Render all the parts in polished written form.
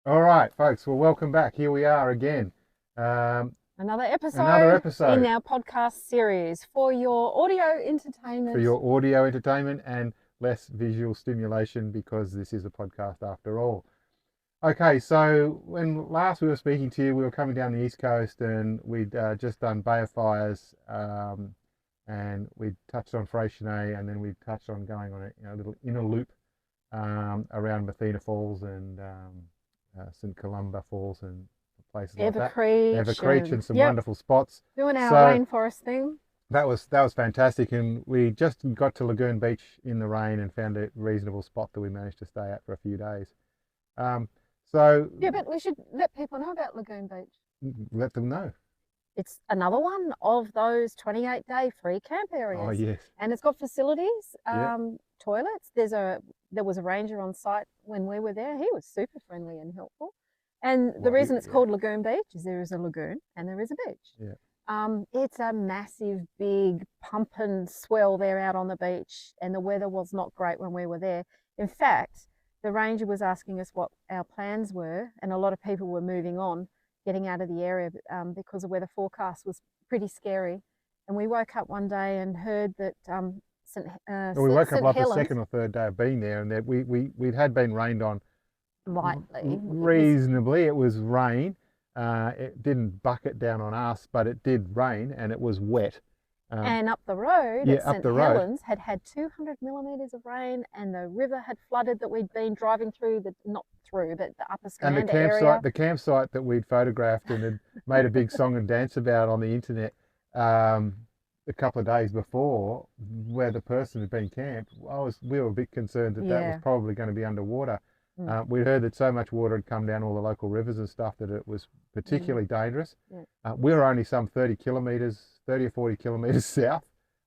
All right, folks. Well, welcome back. Here we are again. Um, Another another episode in episode our podcast series for your audio for entertainment. your audio entertainment and less visual stimulation because this is a podcast after all. Okay, so when last we were speaking to you, we were coming down the East Coast and we'd just done Bay of Fires, and we touched on Freycinet, and then we touched on going on a little inner loop around Mathena Falls and St Columba Falls and places like that. Evercreech, Evercreech and some yep, wonderful spots. doing our So rainforest thing. that was fantastic, and we just got to Lagoon Beach in the rain and found a reasonable spot that we managed to stay at for a few days. Um, so Yeah, but we should let people know about Lagoon Beach. let them know. It's another one of those 28-day free camp Oh areas, yes, and it's got facilities, yeah. toilets. There was a ranger on site when we were there. He was super friendly and helpful. And the Well, reason it's yeah, called Lagoon Beach is there is a lagoon and there is a beach. yeah. It's a massive, big pump and swell there out on the beach, and the weather was not great when we were there. In fact, the ranger was asking us what our plans were, and a lot of people were moving on, getting out of the area because the weather forecast was pretty scary. And we woke up one day and heard that Well, we woke up St like the Helens, second or third day of being there, and that we'd had been rained on lightly, it was, reasonably. It was rain. It didn't bucket down on us, but it did rain, and it was wet. Um, and up the road yeah, at up St the road. Helens had 200 millimetres of rain, and the river had flooded that we'd been driving through not through, but the upper And Scamander area. the campsite that we'd photographed and had made a big song and dance about on the internet um, a couple of days before, where the person had been camped, we were a bit concerned that that was Yeah. probably going to be underwater. Mm. We'd heard that so much water had come down all the local rivers and stuff that it was Mm. particularly dangerous. Yeah. We were only some 30 or 40 kilometres south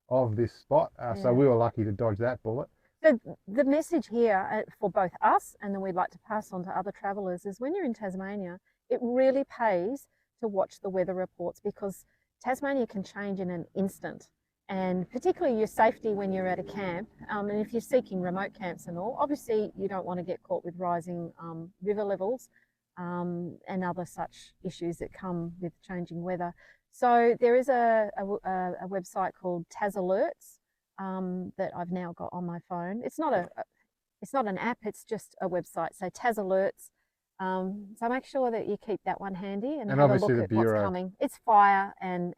of this spot, so Yeah. we were lucky to dodge that bullet. So the message here for both us, and then we'd like to pass on to other travellers, is when you're in Tasmania, it really pays to watch the weather reports because Tasmania can change in an instant. And particularly your safety when you're at a camp, and if you're seeking remote camps and all, obviously you don't want to get caught with rising river levels and other such issues that come with changing weather. So there is a website called Tas Alerts that I've now got on my phone. It's not an app. It's just a website. So Tas Alerts. So make sure that you keep that one handy and And have a obviously look the at what's Bureau, coming. It's fire and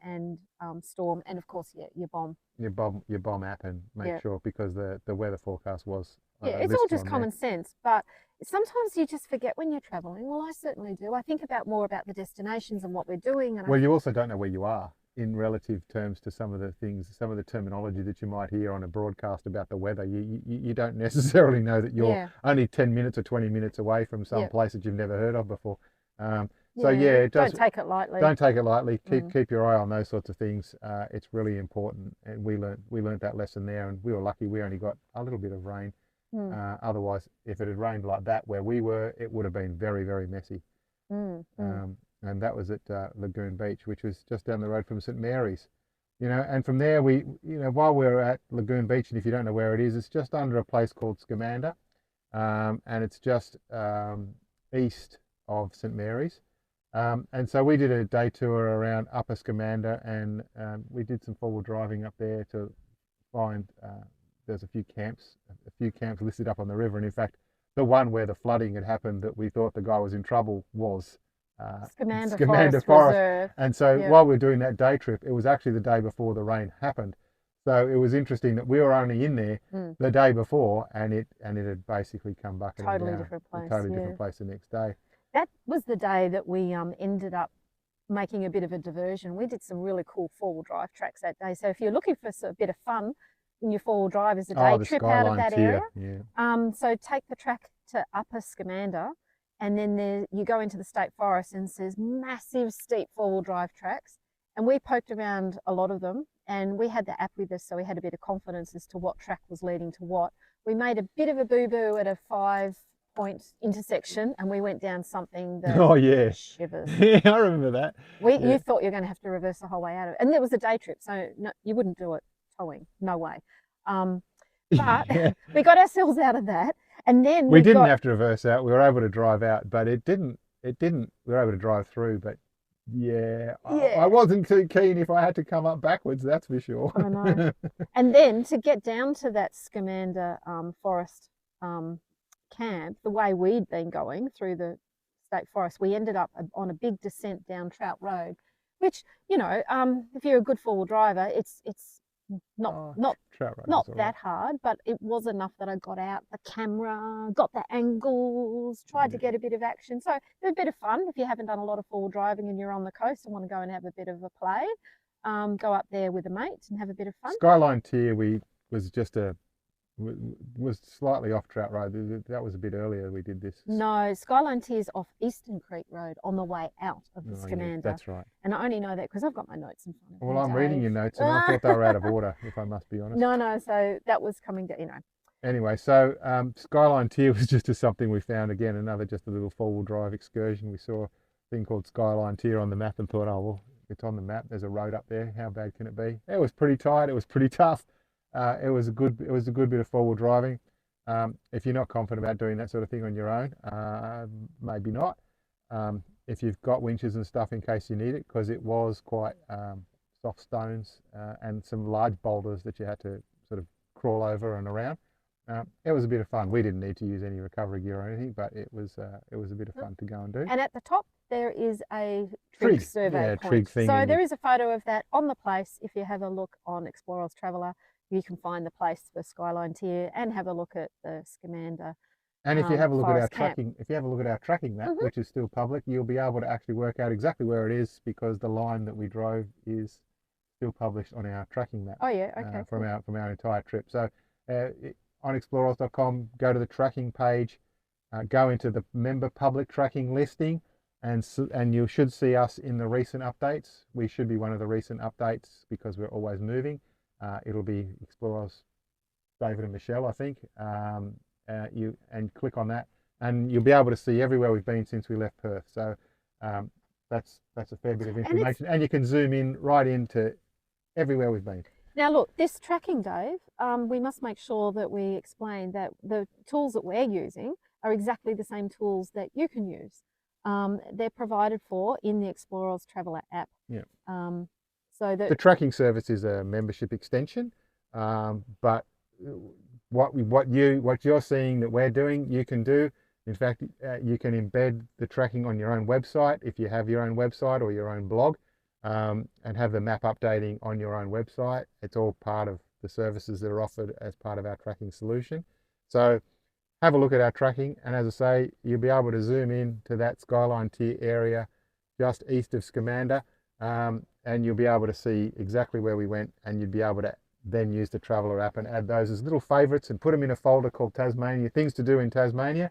storm, and of course, yeah, your bomb. your bomb app, and make Yeah, sure, because the weather forecast was yeah. It's all listed just on there. common sense, but sometimes you just forget when you're traveling. Well, I certainly do. I think about more about the destinations and what we're doing, and Well, you also don't know where you are in relative terms to some of the things, some of the terminology that you might hear on a broadcast about the weather. You don't necessarily know that you're yeah, only 10 minutes or 20 minutes away from some yeah, place that you've never heard of before. So yeah. yeah, it does. Don't take it lightly. Don't take it lightly. Mm, Keep your eye on those sorts of things. It's really important, and we learned that lesson there, and we were lucky. We only got a little bit of rain. mm, Otherwise, if it had rained like that where we were, it would have been very, very messy. mm, mm. And that was at Lagoon Beach, which was just down the road from St Mary's. And from there while we were at Lagoon Beach, and if you don't know where it is, it's just under a place called Scamander, and it's just east of St Mary's. And so we did a day tour around Upper Scamander, and we did some forward driving up there to find there's a few camps listed up on the river, and in fact, the one where the flooding had happened that we thought the guy was in trouble was Scamander Scamander Forest Forest. Reserve. And so Yeah. while we were doing that day trip, it was actually the day before the rain happened. So it was interesting that we were only in there Mm. the day before, and it had basically come bucketing Totally down. different A place. totally Yeah. different place the next day. That was the day that we ended up making a bit of a diversion. We did some really cool four-wheel drive tracks that day. So if you're looking for a bit of fun in your four-wheel drive as a day The trip out of skyline's that area, here. Yeah. so take the track to Upper Scamander, and then you go into the state forest, and there's massive steep four-wheel drive tracks. And we poked around a lot of them, and we had the app with us, so we had a bit of confidence as to what track was leading to what. We made a bit of a boo-boo at a 5-point intersection, and we went down something that Oh yeah. shivers. Yeah, I remember that. Yeah. You thought you were going to have to reverse the whole way out of it, and it was a day trip, so no, you wouldn't do it towing, no way. But Yeah. we got ourselves out of that, And then We we've didn't got, have to reverse out. We were able to drive out, but it didn't. We were able to drive through, but yeah, I yeah, wasn't too keen if I had to come up backwards. That's for sure. I know. And then to get down to that Scamander forest camp, the way we'd been going through the state forest, we ended up on a big descent down Trout Road, which, you know, if you're a good four-wheel driver, it's not Oh, not Trout Road not was all that right. hard, but it was enough that I got out the camera, got the angles, tried to Yeah. get a bit of action. So it was a bit of fun if you haven't done a lot of four-wheel driving and you're on the coast and want to go and have a bit of a play. Go up there with a mate and have a bit of fun. Skyline Tier, we was just was slightly off Trout Road. That was a bit earlier. We did this. No, Skyline Tears off Eastern Creek Road on the way out of the Oh, yeah, Scamander. that's right. And I only know that because I've got my notes in front of me. Well, I'm reading your Dave. notes, and I thought they were out of order, if I must be honest. No, so that was coming down, you know. Anyway, so Skyline Tier was just something we found again, another just a little four-wheel drive excursion. We saw a thing called Skyline Tier on the map and thought, oh well, it's on the map. There's a road up there. How bad can it be? It was pretty tight. It was pretty tough. It was a good bit of four-wheel driving. If you're not confident about doing that sort of thing on your own, maybe not. If you've got winches and stuff in case you need it, because it was quite soft stones and some large boulders that you had to sort of crawl over and around. It was a bit of fun. We didn't need to use any recovery gear or anything, but it was a bit of fun to go and do. And at the top there is a trig survey point. Trig thing. So there is a photo of that on the place. If you have a look on ExplorOz Traveller, you can find the place for Skyline Tier and have a look at the Scamander. And if you have a look at our tracking, map, which is still public, you'll be able to actually work out exactly where it is because the line that we drove is still published on our tracking map. Oh yeah, okay. From our entire trip. So on exploroz.com, go to the tracking page, go into the member public tracking listing, and you should see us in the recent updates. We should be one of the recent updates because we're always moving. It'll be ExplorOz David and Michelle, I think. You click on that, and you'll be able to see everywhere we've been since we left Perth. So that's a fair bit of information, and you can zoom in right into everywhere we've been. Now look, this tracking, Dave, we must make sure that we explain that the tools that we're using are exactly the same tools that you can use. They're provided for in the ExplorOz Traveller app. Yeah. So that the tracking service is a membership extension, but what you're seeing that we're doing, you can do. In fact, you can embed the tracking on your own website if you have your own website or your own blog, and have the map updating on your own website. It's all part of the services that are offered as part of our tracking solution. So have a look at our tracking, and as I say, you'll be able to zoom in to that Skyline Tier area just east of Scamander, and you'll be able to see exactly where we went, and you'd be able to then use the Traveller app and add those as little favourites and put them in a folder called Tasmania, things to do in Tasmania,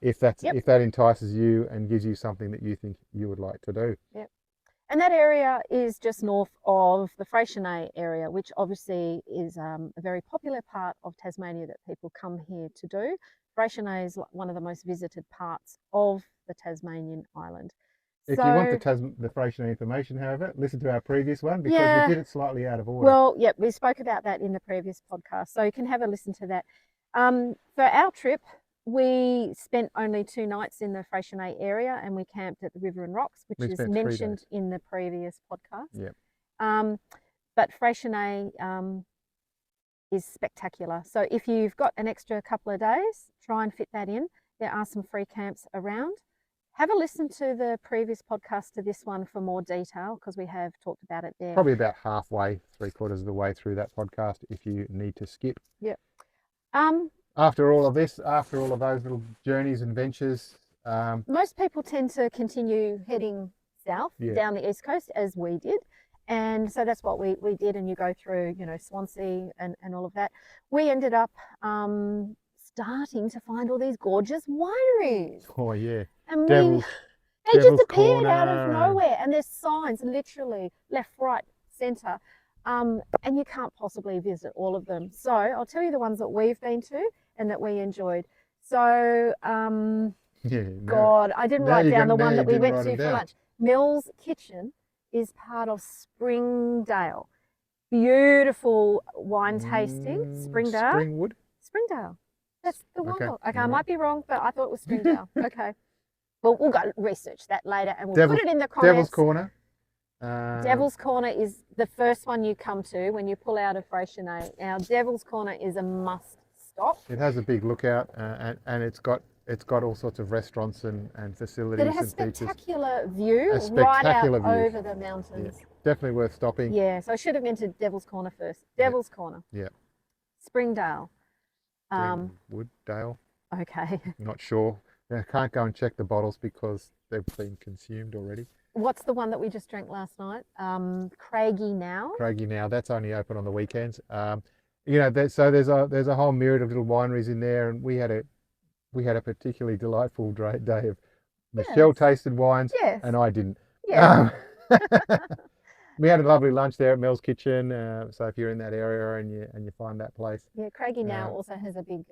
if that entices you and gives you something that you think you would like to do. Yep. And that area is just north of the Freycinet area, which obviously is a very popular part of Tasmania that people come here to do. Freycinet is one of the most visited parts of the Tasmanian island. If you want the Freycinet information, however, listen to our previous one because we did it slightly out of order. Well, yeah, we spoke about that in the previous podcast, so you can have a listen to that. For our trip, we spent only 2 nights in the Freycinet area, and we camped at the River and Rocks, which is mentioned in the previous podcast. Yeah. But Freycinet is spectacular. So if you've got an extra couple of days, try and fit that in. There are some free camps around. Have a listen to the previous podcast to this one for more detail because we have talked about it there. Probably about halfway, 3/4 of the way through that podcast if you need to skip. Yep. After all of this, after all of those little journeys and ventures, most people tend to continue heading south down the east coast as we did. And so that's what we did. And you go through, you know, Swansea and all of that. We ended up starting to find all these gorgeous wineries. Oh, yeah. And they just appeared out of nowhere. And there's signs literally left, right, centre. And you can't possibly visit all of them. So I'll tell you the ones that we've been to and that we enjoyed. So, God, I didn't write down the one that we went to for lunch. Mill's Kitchen is part of Springdale. Beautiful wine tasting. Springdale. Springwood? Springdale. That's the one. Okay. Okay, I All might right. be wrong, but I thought it was Springdale. Okay. Well, we'll go research that later and we'll Devil's, put it in the Devil's comments. Corner. Devil's Corner is the first one you come to when you pull out of Freycinet. Now, Devil's Corner is a must stop. It has a big lookout, and it's got all sorts of restaurants and facilities But it has and beaches. spectacular view A right spectacular out view. over the mountains. Yeah, definitely worth stopping. Yeah, so I should have mentioned Devil's Corner first. Devil's Corner. Yeah. Springdale. Wooddale. Okay. Not sure. I can't go and check the bottles because they've been consumed already. What's the one that we just drank last night? Craigie Now. Craigie Now. That's only open on the weekends. So there's a whole myriad of little wineries in there, and we had a particularly delightful day of Michelle tasted wines, Yes. and I didn't. Yeah. We had a lovely lunch there at Mel's Kitchen. So if you're in that area and you find that place, Yeah, Craigie Now also has a big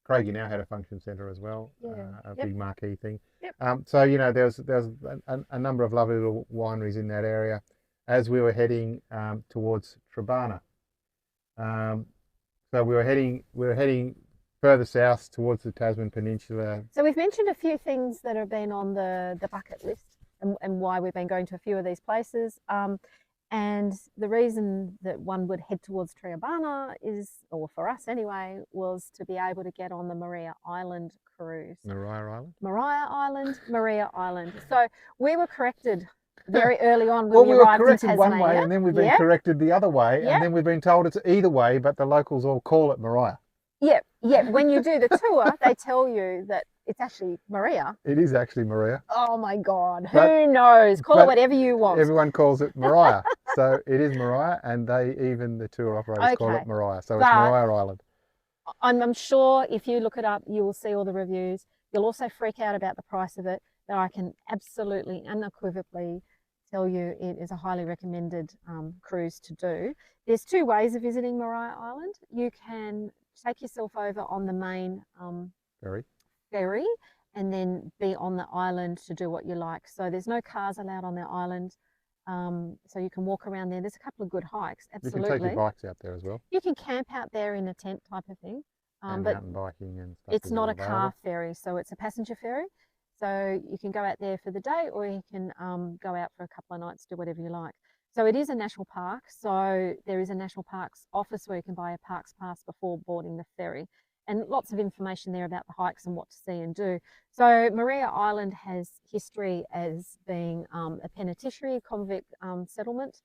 Craigie Now had a function centre as well, Yeah. big marquee thing. Yep. So there's a number of lovely little wineries in that area as we were heading towards Trebarna. So we were heading further south towards the Tasman Peninsula. So we've mentioned a few things that have been on the bucket list and why we've been going to a few of these places. And the reason that one would head towards Trebarna is, or for us anyway, was to be able to get on the Maria Island cruise. Maria Island. So we were corrected very early on when we arrived in Tasmania. One way, and then we've been corrected the other way, and then we've been told it's either way, but the locals all call it Maria. Yeah. When you do the tour, they tell you that it's actually Maria. It is actually Maria. Oh my God! Who knows? Call it whatever you want. Everyone calls it Maria, so it is Maria, and even the tour operators call it Maria. So it's Maria Island. I'm sure if you look it up, you will see all the reviews. You'll also freak out about the price of it. But I can absolutely, unequivocally tell you it is a highly recommended cruise to do. There's two ways of visiting Maria Island. You can take yourself over on the main ferry and then be on the island to do what you like. So there's no cars allowed on the island. So you can walk around there. There's a couple of good hikes, absolutely. You can take your bikes out there as well. You can camp out there in a tent type of thing. And but mountain biking and stuff. It's not a car ferry, so it's a passenger ferry. So you can go out there for the day, or you can go out for a couple of nights, do whatever you like. So it is a national park. So there is a national parks office where you can buy a parks pass before boarding the ferry, and lots of information there about the hikes and what to see and do. So Maria Island has history as being a penitentiary convict settlement.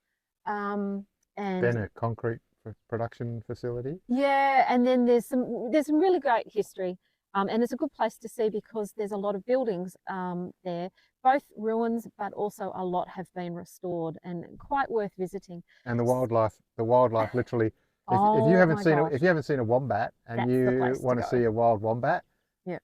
And then a concrete production facility. Yeah, and then there's some really great history. And it's a good place to see because there's a lot of buildings there, both ruins, but also a lot have been restored and quite worth visiting. And the wildlife literally. If you haven't seen a wombat and you want to see a wild wombat,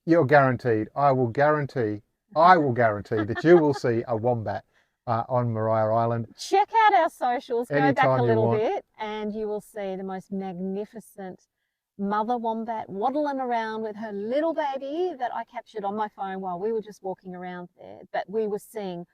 you're guaranteed. I will guarantee that you will see a wombat on Maria Island. Check out our socials. Go back a little bit, and you will see the most magnificent mother wombat waddling around with her little baby that I captured on my phone while we were just walking around there. But we were seeing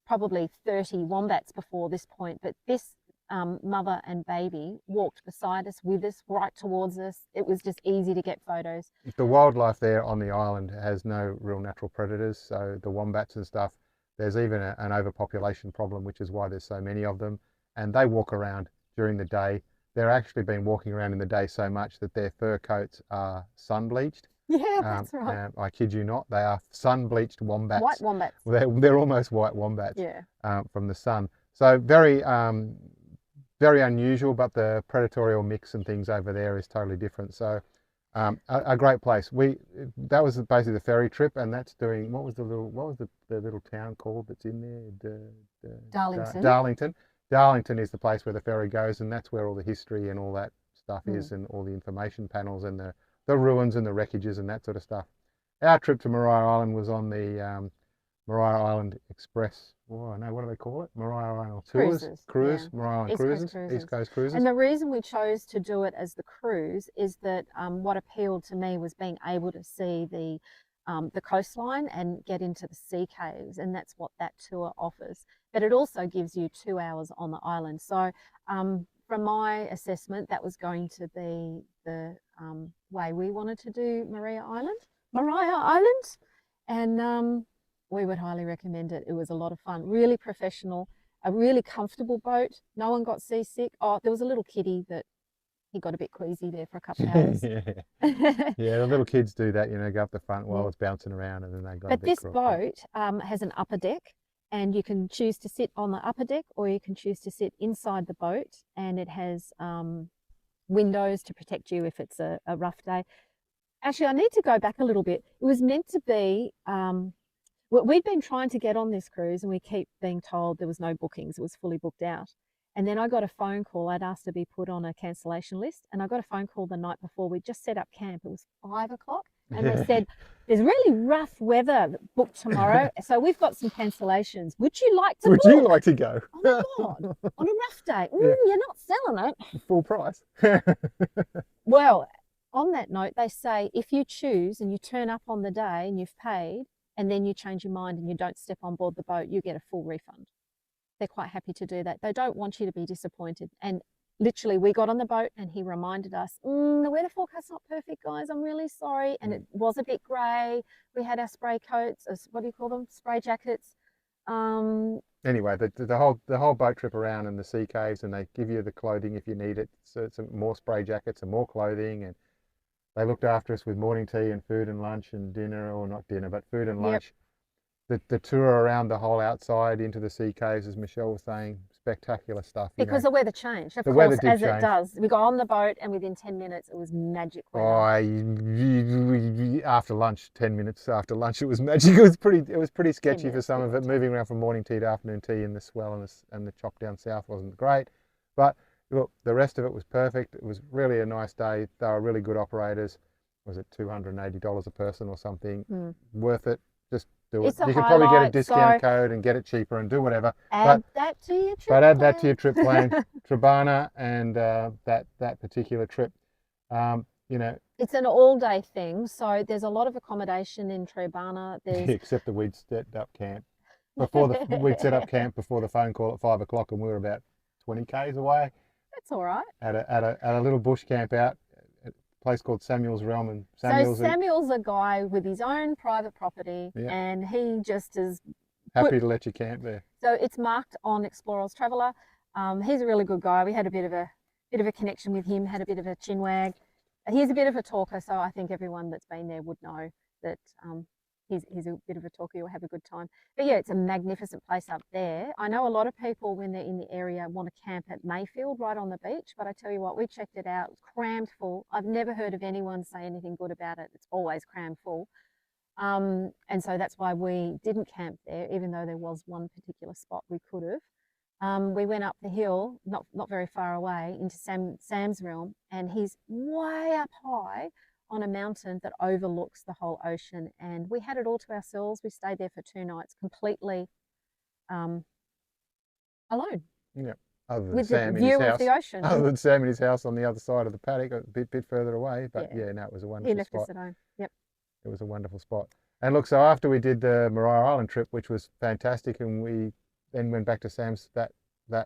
probably 30 wombats before this point. But this mother and baby walked beside us, with us, right towards us. It was just easy to get photos. The wildlife there on the island has no real natural predators. So the wombats and stuff, there's even an overpopulation problem, which is why there's so many of them. And they walk around during the day. They're actually been walking around in the day so much that their fur coats are sun bleached. Yeah, that's right. I kid you not, they are sun bleached wombats. White wombats. They're almost white wombats. Yeah. From the sun. So very unusual, but the predatorial mix and things over there is totally different. So a great place. That was basically the ferry trip, and that's doing what was the little town called that's in there? Darlington. Darlington is the place where the ferry goes, and that's where all the history and all that stuff is, and all the information panels and the ruins and the wreckages and that sort of stuff. Our trip to Maria Island was on the Maria Island Express. Oh no, what do they call it? Maria Island Tours? Cruise. Yeah. Maria Island Cruises. East Coast Cruises. And the reason we chose to do it as the cruise is that what appealed to me was being able to see the coastline and get into the sea caves, and that's what that tour offers. But it also gives you 2 hours on the island. So from my assessment, that was going to be the way we wanted to do Maria Island, and we would highly recommend it. It was a lot of fun, really professional, a really comfortable boat. No one got seasick. Oh, there was a little kiddie that he got a bit queasy there for a couple of hours. Yeah, the little kids do that, go up the front while it's bouncing around, and then they got a But bit this crook. boat has an upper deck, and you can choose to sit on the upper deck, or you can choose to sit inside the boat, and it has windows to protect you if it's a rough day. Actually, I need to go back a little bit. It was meant to be, we'd been trying to get on this cruise, and we keep being told there was no bookings. It was fully booked out. And then I got a phone call. I'd asked to be put on a cancellation list, and I got a phone call the night before. We just set up camp. It was 5 o'clock, and they said, there's really rough weather booked tomorrow, so we've got some cancellations. Would you like to book? Would you like to go? Oh my God, on a rough day. You're not selling it. Full price. Well, on that note, they say if you choose and you turn up on the day and you've paid, and then you change your mind and you don't step on board the boat, you get a full refund. They're quite happy to do that. They don't want you to be disappointed. And literally, we got on the boat and he reminded us, the weather forecast's not perfect, guys. I'm really sorry. And it was a bit grey. We had our spray coats, what do you call them? Spray jackets. Anyway, the whole boat trip around in the sea caves, and they give you the clothing if you need it. So it's more spray jackets and more clothing, and they looked after us with morning tea and food and lunch and dinner, or not dinner, but food and lunch. The tour around the whole outside into the sea caves, as Michelle was saying, spectacular stuff. Because the weather changed, of the course, weather did as change. It does. We got on the boat and within 10 minutes it was magic weather. After lunch, 10 minutes after lunch, it was magic. It was pretty sketchy for some of it. Moving around from morning tea to afternoon tea in the swell and the chop down south wasn't great. But look, the rest of it was perfect. It was really a nice day. They were really good operators. Was it $280 a person or something? Worth it. Just do it. You can probably get a discount code and get it cheaper and do whatever. Add that to your trip plan. But add that to your trip plan. Trebarna and that particular trip, It's an all-day thing, so there's a lot of accommodation in Trebarna. Except that we'd set up camp we'd set up camp before the phone call at 5 o'clock, and we were about 20 k's away. That's all right. At a little bush camp out. Place called Samuel's Realm, and Samuel's a guy with his own private property, and he just is happy to let you camp there. So it's marked on ExplorOz Traveller. He's a really good guy. We had a bit of a connection with him. Had a bit of a chinwag. He's a bit of a talker, so I think everyone that's been there would know that he's a bit of a talker. You'll have a good time. But yeah, it's a magnificent place up there. I know a lot of people, when they're in the area, want to camp at Mayfield right on the beach, but I tell you what, we checked it out. It's crammed full. I've never heard of anyone say anything good about it. It's always crammed full. And so that's why we didn't camp there, even though there was one particular spot we could have. We went up the hill, not very far away, into Sam's Realm, and he's way up high on a mountain that overlooks the whole ocean, and we had it all to ourselves. We stayed there for 2 nights completely alone. Yeah, other than with Sam the view in his of house. the ocean. Other than Sam in his house on the other side of the paddock, a bit further away. But no, it was a wonderful spot. He left us at home. Yep. It was a wonderful spot. And look, so after we did the Maria Island trip, which was fantastic, and we then went back to Sam's that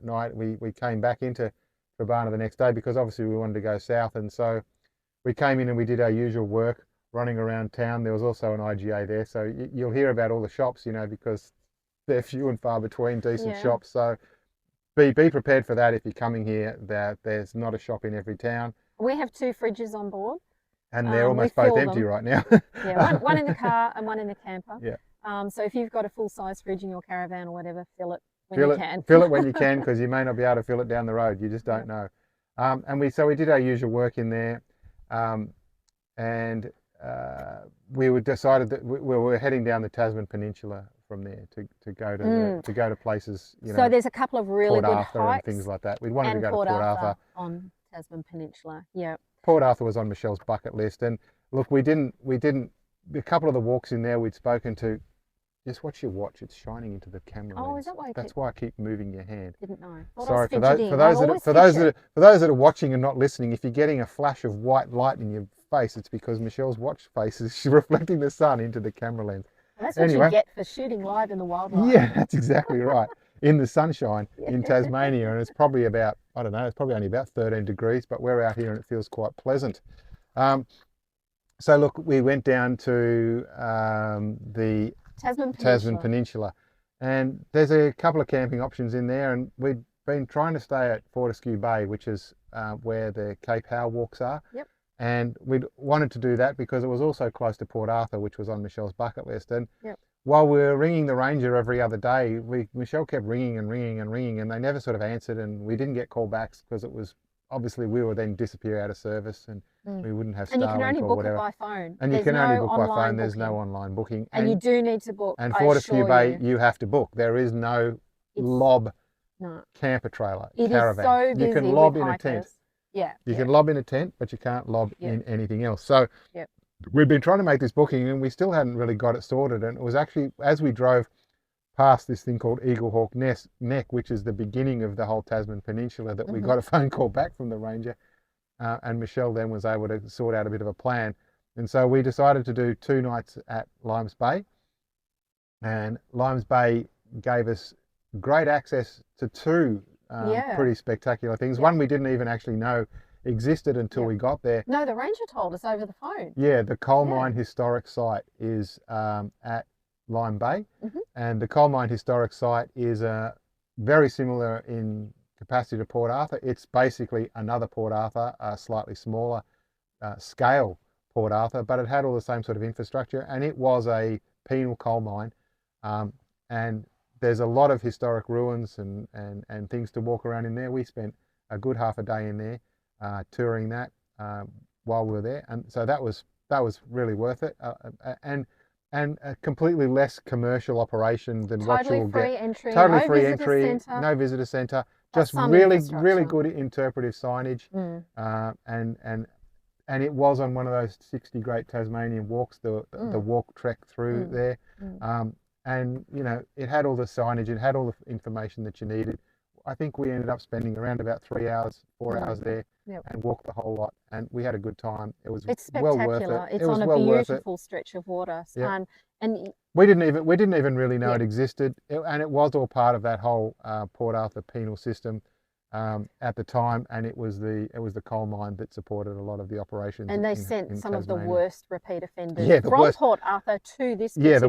night, we came back into Trebarna the next day, because obviously we wanted to go south, and so we came in and we did our usual work running around town. There was also an IGA there, so you'll hear about all the shops, because they're few and far between decent shops. So be prepared for that if you're coming here. That there's not a shop in every town. We have 2 fridges on board, and they're almost both empty right now. one in the car and one in the camper. Yeah. So if you've got a full-size fridge in your caravan or whatever, fill it when you can. Fill it when you can, because you may not be able to fill it down the road. You just don't know. And we did our usual work in there. We decided that we were heading down the Tasman Peninsula from there to go to places. So there's a couple of really Port good Arthur hikes and things like that. We wanted to go to Port Arthur on Tasman Peninsula. Yeah. Port Arthur was on Michelle's bucket list, and look, we didn't. A couple of the walks in there we'd spoken to. Just watch your watch; it's shining into the camera. Oh, lens. is that why? That's why I keep moving your hand. Didn't know. Sorry for those that are watching and not listening. If you're getting a flash of white light in your face, it's because Michelle's watch face is reflecting the sun into the camera lens. That's what you get for shooting live in the wildlife. Yeah, that's exactly right. in the sunshine in Tasmania, and it's probably about, I don't know, it's probably only about 13 degrees, but we're out here and it feels quite pleasant. So look, we went down to the Tasman Peninsula, and there's a couple of camping options in there, and we'd been trying to stay at Fortescue Bay, which is where the Cape Raoul walks are. Yep. And we'd wanted to do that because it was also close to Port Arthur, which was on Michelle's bucket list. And yep. while we were ringing the ranger every other day, Michelle kept ringing and ringing and ringing, and they never sort of answered, and we didn't get callbacks because it was obviously we would then disappear out of service, and we wouldn't have Starlink or whatever. And you can only book it by phone. And you can only book by phone. There's no online booking. And you do need to book. And Fortescue Bay, you have to book. There is no lob camper trailer, caravan. It is so busy. You can lob in hikers. a tent. Yeah. You can lob in a tent, but you can't lob in anything else. So we've been trying to make this booking, and we still hadn't really got it sorted. And it was actually, as we drove past this thing called Eaglehawk Neck, which is the beginning of the whole Tasman Peninsula, that we got a phone call back from the ranger. And Michelle then was able to sort out a bit of a plan. And so we decided to do 2 nights at Limes Bay. And Limes Bay gave us great access to 2 pretty spectacular things. One we didn't even actually know existed until we got there. No, the ranger told us over the phone. Yeah, the Coal Mine Historic Site is at Lime Bay. And the Coal Mine Historic Site is very similar in capacity to Port Arthur. It's basically another Port Arthur, a slightly smaller scale Port Arthur, but it had all the same sort of infrastructure, and it was a penal coal mine. And there's a lot of historic ruins and things to walk around in there. We spent a good half a day in there touring that while we were there, and so that was really worth it. And a completely less commercial operation than what you will get. Totally free entry, no visitor centre, just really good interpretive signage. And it was on one of those 60 Great Tasmanian Walks, the walk trek through there. And you know, it had all the signage, it had all the information that you needed. I think we ended up spending around about 3 hours, 4 hours there, and walked the whole lot, and we had a good time. It's well worth it. It's on a beautiful stretch of water, and we didn't even really know it existed, and it was all part of that whole Port Arthur penal system at the time, and it was the coal mine that supported a lot of the operations. And they sent some of the worst repeat offenders from Port Arthur to this particular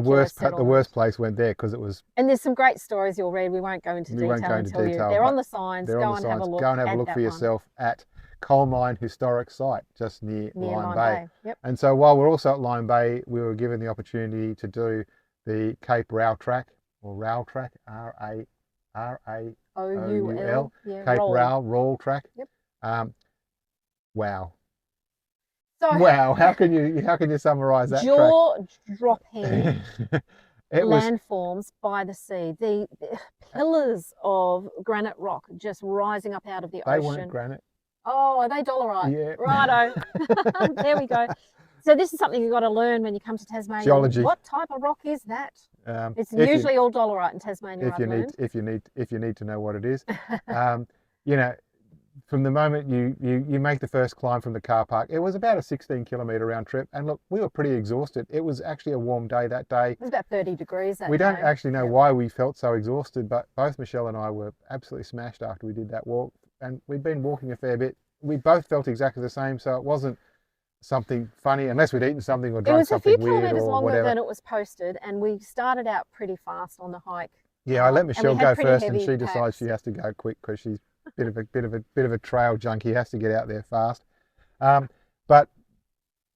the worst place went there because it was. And there's some great stories you'll read. We won't go into detail and tell you. They're on the signs. Go and have a look. Go and have a look for yourself at Coal Mine Historic Site just near Lime Bay. Yep. And so while we're also at Lime Bay, we were given the opportunity to do the Cape Raoul track, or Raoul track, RAOUL, Cape Raoul track. Yep. Wow. So wow. How can you summarise that? Jaw-dropping landforms by the sea. The pillars of granite rock just rising up out of the ocean. They weren't granite. Oh, are they dolerite? Yeah. Righto. There we go. So this is something you've got to learn when you come to Tasmania. Geology. What type of rock is that? It's usually all dolerite in Tasmania. If you need to know what it is, you know, from the moment you make the first climb from the car park, it was about a 16-kilometre round trip, and look, we were pretty exhausted. It was actually a warm day that day. It was about 30 degrees that day. We don't actually know why we felt so exhausted, but both Michelle and I were absolutely smashed after we did that walk, and we'd been walking a fair bit. We both felt exactly the same, so it wasn't something funny unless we'd eaten something or drunk something weird or whatever. It was a few kilometres longer than it was posted, and we started out pretty fast on the hike. Yeah, I let Michelle go first, and she decides she has to go quick because she's a bit of a trail junkie. Has to get out there fast. But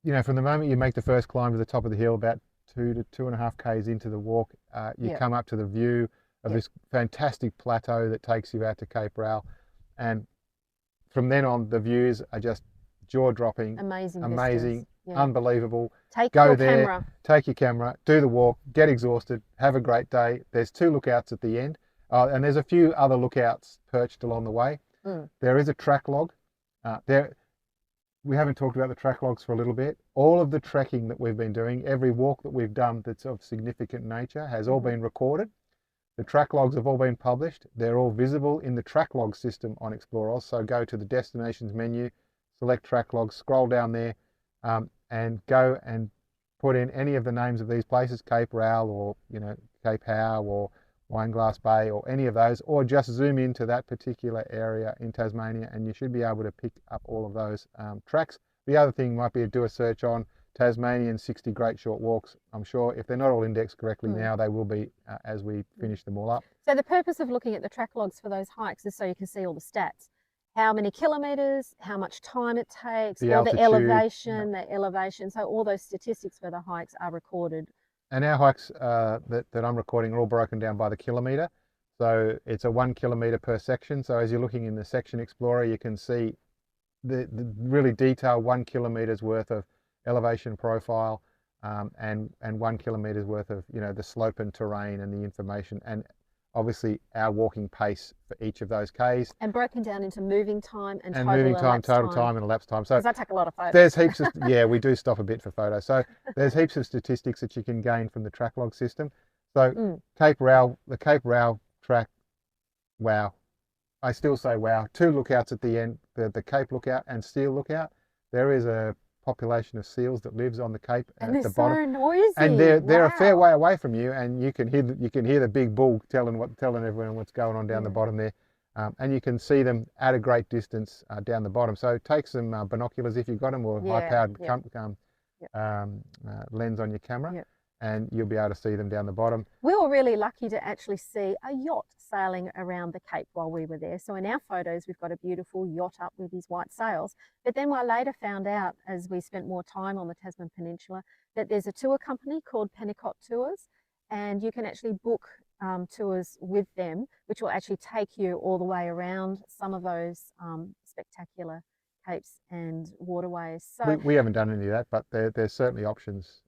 you know, from the moment you make the first climb to the top of the hill, about 2 to 2.5 k's into the walk, you come up to the view of this fantastic plateau that takes you out to Cape Raoul, and from then on, the views are just jaw-dropping, amazing, unbelievable. Take your camera, do the walk, get exhausted, have a great day. There's 2 lookouts at the end, and there's a few other lookouts perched along the way. There is a track log. We haven't talked about the track logs for a little bit. All of the trekking that we've been doing, every walk that we've done that's of significant nature has all been recorded. The track logs have all been published. They're all visible in the track log system on ExplorOz. So go to the destinations menu, select track logs, scroll down there, and go and put in any of the names of these places, Cape Raoul or Cape Hauy or Wineglass Bay or any of those, or just zoom into that particular area in Tasmania and you should be able to pick up all of those tracks. The other thing might be to do a search on Tasmanian 60 Great Short Walks. I'm sure if they're not all indexed correctly now, they will be as we finish them all up. So the purpose of looking at the track logs for those hikes is so you can see all the stats. How many kilometres, how much time it takes, The or altitude, the elevation. So all those statistics for the hikes are recorded. And our hikes that I'm recording are all broken down by the kilometre. So it's a 1 kilometre per section. So as you're looking in the section Explorer, you can see the really detailed 1 kilometre's worth of elevation profile and 1 kilometre's worth of, you know, the slope and terrain and the information, and obviously our walking pace for each of those Ks. And broken down into moving time and moving time, total time and elapsed time. So because I take a lot of photos. There's heaps of, yeah, we do stop a bit for photos. So there's heaps of statistics that you can gain from the track log system. So Cape Raoul, the Cape Raoul track, wow. I still say wow. 2 lookouts at the end, the Cape Lookout and Seal Lookout. There is a population of seals that lives on the Cape and at the bottom. So noisy. And they're a fair way away from you, and you can hear the big bull telling everyone what's going on down the bottom there, and you can see them at a great distance down the bottom. So take some binoculars if you've got them, or high-powered lens on your camera, and you'll be able to see them down the bottom. We were really lucky to actually see a yacht sailing around the Cape while we were there. So in our photos, we've got a beautiful yacht up with these white sails. But then I later found out, as we spent more time on the Tasman Peninsula, that there's a tour company called Pennicott Tours, and you can actually book tours with them, which will actually take you all the way around some of those spectacular capes and waterways. So we haven't done any of that, but there's certainly options.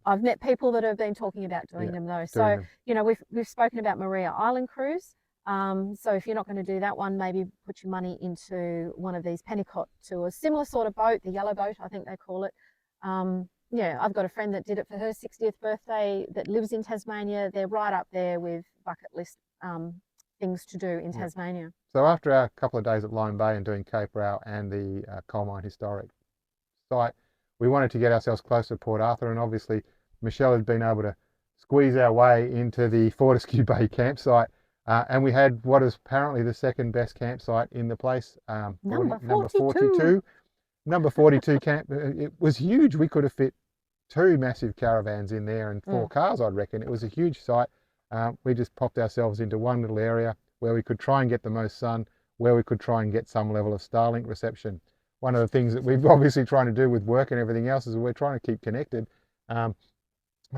I've met people that have been talking about doing them though. So you know, we've spoken about Maria Island cruise. So if you're not going to do that one, maybe put your money into one of these Pennicott tours, similar sort of boat, the yellow boat, I think they call it. Yeah, I've got a friend that did it for her 60th birthday that lives in Tasmania. They're right up there with bucket list things to do in Tasmania. So after our couple of days at Byron Bay and doing Cape Raoul and the Coal Mine Historic Site, we wanted to get ourselves closer to Port Arthur, and obviously Michelle had been able to squeeze our way into the Fortescue Bay campsite, and we had what is apparently the second best campsite in the place, number 42. Number 42 camp. It was huge. We could have fit 2 massive caravans in there and 4 cars, I'd reckon. It was a huge site. We just popped ourselves into one little area where we could try and get the most sun, where we could try and get some level of Starlink reception. One of the things that we've obviously trying to do with work and everything else is we're trying to keep connected. I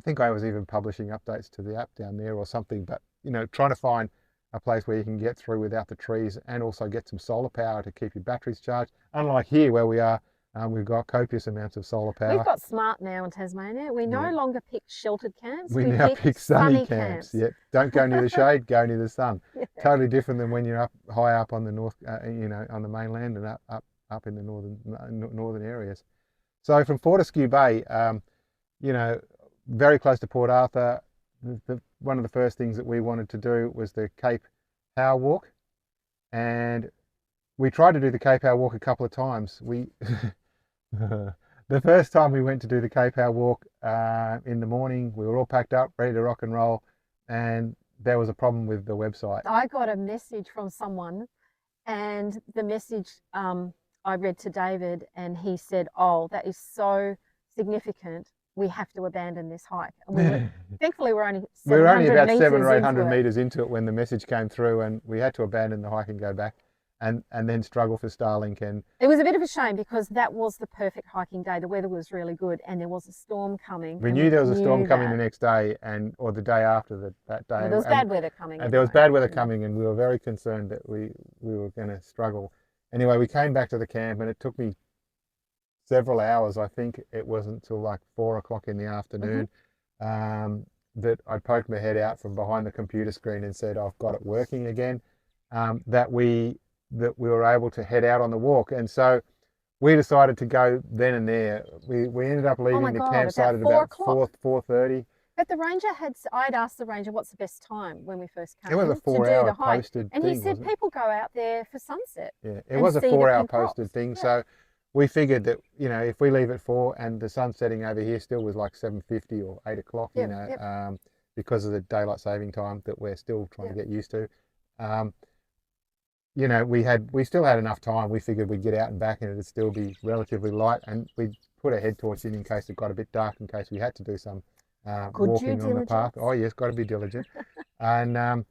think I was even publishing updates to the app down there or something, but you know, trying to find a place where you can get through without the trees and also get some solar power to keep your batteries charged. Unlike here where we are, we've got copious amounts of solar power. We've got smart now in Tasmania. We no longer pick sheltered camps. We now pick sunny camps. Yep. Don't go near the shade, go near the sun. Totally different than when you're up high up on the north, you know, on the mainland and up in the northern areas. So from Fortescue Bay, you know, very close to Port Arthur, one of the first things that we wanted to do was the Cape Raoul walk, and we tried to do the Cape Raoul walk a couple of times. The first time we went to do the Cape Raoul walk in the morning, we were all packed up, ready to rock and roll, and there was a problem with the website. I got a message from someone, and the message I read to David, and he said, "Oh, that is so significant. We have to abandon this hike." And thankfully, we're only about 700 or 800 into meters into it when the message came through, and we had to abandon the hike and go back, and then struggle for Starlink. And it was a bit of a shame because that was the perfect hiking day. The weather was really good, and there was a storm coming. We knew there was a storm coming the next day, or the day after that day. Well, there was bad weather coming. And there was bad weather coming, and we were very concerned that we were going to struggle. Anyway, we came back to the camp, and it took me several hours. I think it wasn't until like 4 o'clock in the afternoon that I poked my head out from behind the computer screen and said, "I've got it working again." That we were able to head out on the walk, and so we decided to go then and there. We ended up leaving the campsite at about 4:30. But the ranger I'd asked the ranger what's the best time when we first came. It was a 4-hour posted and thing, he said people go out there for sunset. Yeah, it was a 4-hour posted thing. So we figured that, you know, if we leave at 4 and the sun's setting over here still was like 7:50 or 8 o'clock, you know, because of the daylight saving time that we're still trying to get used to. You know, we still had enough time. We figured we'd get out and back and it'd still be relatively light, and we'd put a head torch in case it got a bit dark, in case we had to do some walking on the park. Oh yes, got to be diligent. And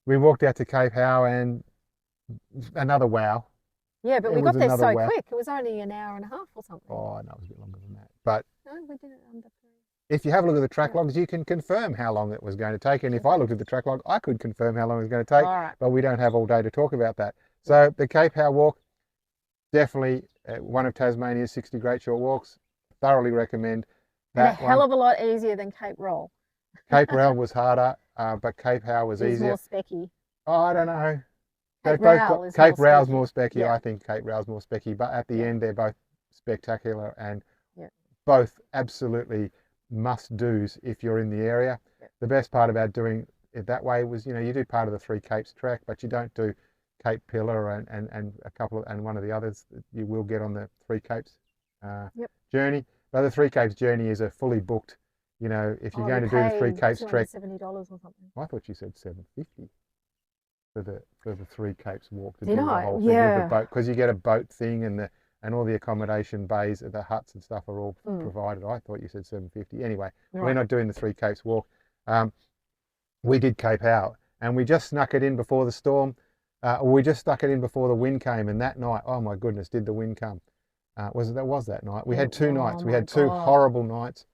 we walked out to Cape Raoul, and another wow. Yeah, but we got there so quick. It was only an hour and a half or something. Oh no, it was a bit longer than that. But no, we did it under 3. If you have a look at the track logs, you can confirm how long it was going to take. And if I looked at the track log, I could confirm how long it was going to take. But we don't have all day to talk about that. So the Cape Raoul walk, definitely one of Tasmania's 60 great short walks. Thoroughly recommend that. And a hell of a lot easier than Cape Raoul. Cape Raoul was harder, but Cape Raoul was easier. More specky. Oh, I don't know. Cape Raoul's more specky. Yeah. I think Cape Raoul's more specky. But at the end, they're both spectacular and both absolutely must-dos if you're in the area. The best part about doing it that way was, you know, you do part of the Three Capes trek, but you don't do Cape Pillar and a couple of, and one of the others that you will get on the Three Capes journey. But the Three Capes journey is a fully booked, you know, if you're going to do the Three Capes trek. $70 or something. I thought you said $750 for the Three Capes walk to do the whole thing with the boat, because you get a boat thing and all the accommodation bays, the huts and stuff are all provided. I thought you said $750. Anyway, we're not doing the Three Capes walk. We did Cape Raoul, and we just snuck it in before the storm. We just stuck it in before the wind came, and that night, oh my goodness, did the wind come? Was that night? We had 2 nights. We had 2 horrible nights.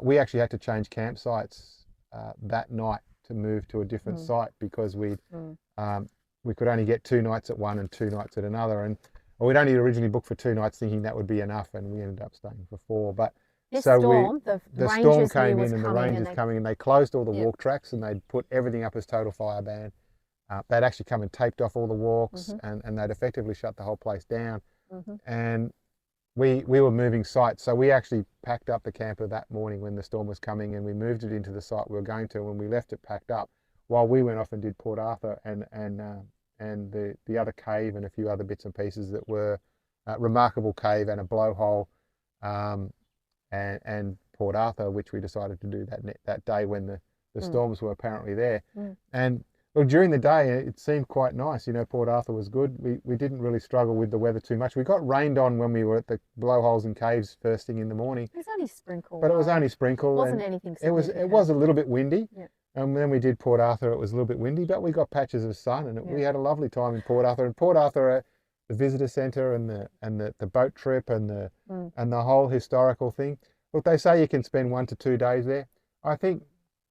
We actually had to change campsites that night to move to a different site, because we could only get 2 nights at one and 2 nights at another, and we'd only originally booked for 2 nights thinking that would be enough, and we ended up staying for 4. But the storm came in, and the rangers coming, and they closed all the walk tracks, and they'd put everything up as total fire ban. They'd actually come and taped off all the walks, and they'd effectively shut the whole place down. And we were moving sites, so we actually packed up the camper that morning when the storm was coming, and we moved it into the site we were going to. When we left it packed up, while we went off and did Port Arthur and the other cave and a few other bits and pieces that were Remarkable Cave and a blowhole, and Port Arthur, which we decided to do that day when the storms were apparently there. And well, during the day it seemed quite nice. You know, Port Arthur was good. We didn't really struggle with the weather too much. We got rained on when we were at the blowholes and caves first thing in the morning. It was only sprinkle. But it was only sprinkle. It wasn't anything. It was a little bit windy. Yeah. And then we did Port Arthur. It was a little bit windy, but we got patches of sun, and we had a lovely time in Port Arthur. And Port Arthur, the visitor centre and the boat trip and the whole historical thing. Look, they say you can spend 1 to 2 days there. I think,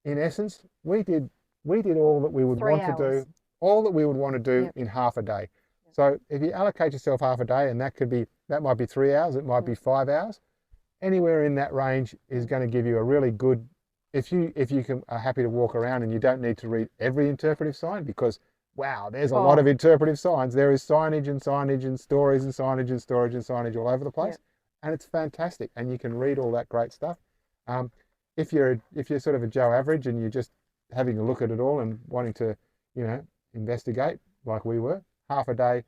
in essence, we did all that we would want to do, all that we would want to do in half a day. So if you allocate yourself half a day, and that might be 3 hours, it might be 5 hours, anywhere in that range is going to give you a really good. If you are happy to walk around and you don't need to read every interpretive sign, because wow, there's a lot of interpretive signs. There is signage and signage and stories and signage and storage and signage all over the place, and it's fantastic. And you can read all that great stuff. If you're sort of a Joe average and you're just having a look at it all and wanting to, you know, investigate like we were, half a day,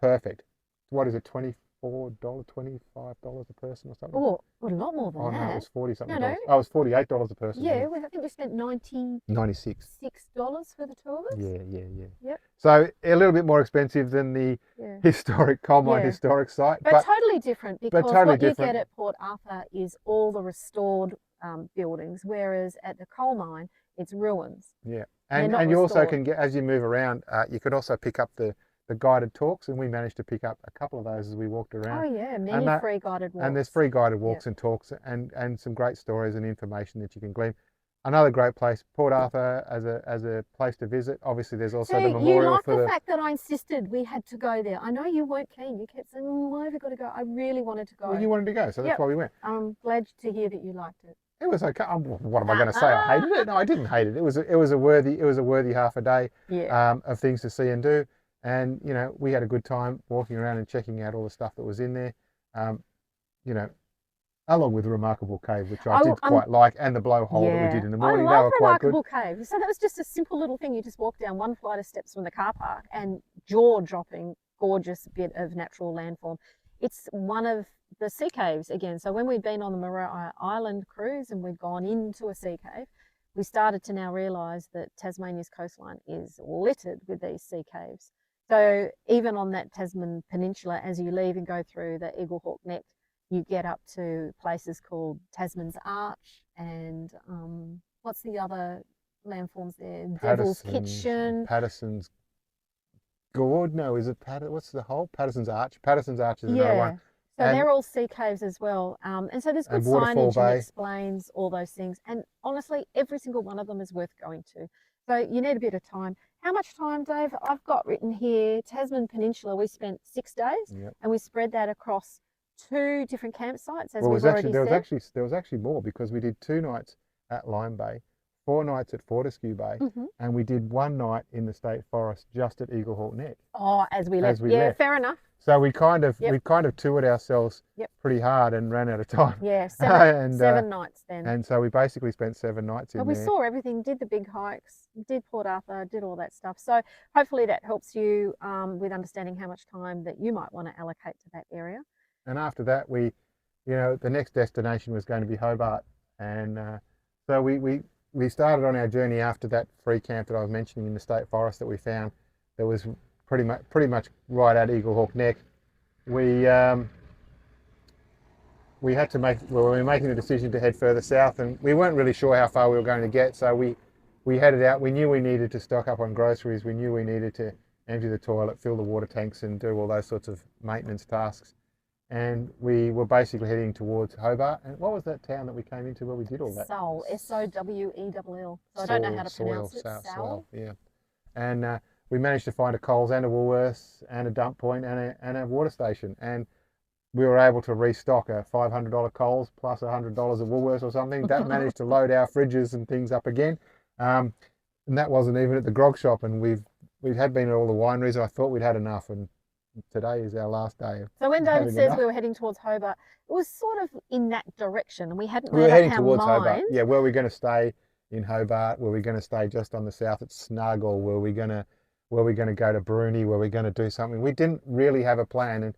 perfect. What is it, $24, $25 a person or something? Oh, a lot more than that. Oh no, it was 40 something. No. Oh, it was $48 a person. Yeah, I think we spent $96 for the tour of us. Yeah. Yep. So a little bit more expensive than the historic coal mine historic site, but totally different, because what you get at Port Arthur is all the restored buildings, whereas at the coal mine it's ruins. Yeah, and you also can get, as you move around, you could also pick up the guided talks, and we managed to pick up a couple of those as we walked around. Oh yeah, many free guided walks. And there's free guided walks and talks, and some great stories and information that you can glean. Another great place, Port Arthur, as a place to visit. Obviously, there's also the memorial. You like the fact that I insisted we had to go there. I know you weren't keen. You kept saying, "Why have we got to go?" I really wanted to go. Well, you wanted to go, so that's why we went. I'm glad to hear that you liked it. It was okay. What am I going to say? I hated it? No, I didn't hate it. It was a worthy half a day of things to see and do. And, you know, we had a good time walking around and checking out all the stuff that was in there, you know, along with the Remarkable Cave, which I did quite like, and the blowhole that we did in the morning. I love Remarkable Cave. So that was just a simple little thing. You just walk down one flight of steps from the car park, and jaw-dropping, gorgeous bit of natural landform. It's one of the sea caves again. So when we'd been on the Moreau Island cruise and we'd gone into a sea cave, we started to now realise that Tasmania's coastline is littered with these sea caves. So even on that Tasman Peninsula, as you leave and go through the Eaglehawk Neck, you get up to places called Tasman's Arch and what's the other landforms there? Devil's Kitchen. Patterson's Gourd? No, is it what's the whole? Patterson's Arch. Patterson's Arch is another one. So they're all sea caves as well. And so there's good signage that explains all those things. And honestly, every single one of them is worth going to. So you need a bit of time. How much time, Dave? I've got written here, Tasman Peninsula, we spent 6 days, and we spread that across 2 different campsites, as we've already said. There was actually more, because we did 2 nights at Lime Bay, 4 nights at Fortescue Bay, and we did 1 night in the state forest just at Eaglehawk Neck. Oh, as we left. Fair enough. So we kind of toured ourselves pretty hard and ran out of time. Yeah, 7 nights then. And so we basically spent 7 nights in there. But we saw everything, did the big hikes, did Port Arthur, did all that stuff. So hopefully that helps you with understanding how much time that you might want to allocate to that area. And after that, the next destination was going to be Hobart. And so we started on our journey after that free camp that I was mentioning in the state forest that we found. That was pretty much right at Eaglehawk Neck. We had to we were making the decision to head further south, and we weren't really sure how far we were going to get. So we headed out. We knew we needed to stock up on groceries. We knew we needed to empty the toilet, fill the water tanks, and do all those sorts of maintenance tasks. And we were basically heading towards Hobart. And what was that town that we came into where we did all that? Sowell, Sowell. So I don't know how to pronounce it. Sowell, yeah. And we managed to find a Coles and a Woolworths and a dump point and a water station. And we were able to restock a $500 Coles plus $100 of Woolworths or something. That managed to load our fridges and things up again. And that wasn't even at the grog shop. And we had been at all the wineries. I thought we'd had enough. And today is our last day. So when David says we were heading towards Hobart, it was sort of in that direction, and we hadn't made up our mind. We were heading towards Hobart. Yeah, were we going to stay in Hobart? Were we going to stay just on the south at Snug, or were we going to go to Bruny? Were we going to do something? We didn't really have a plan, and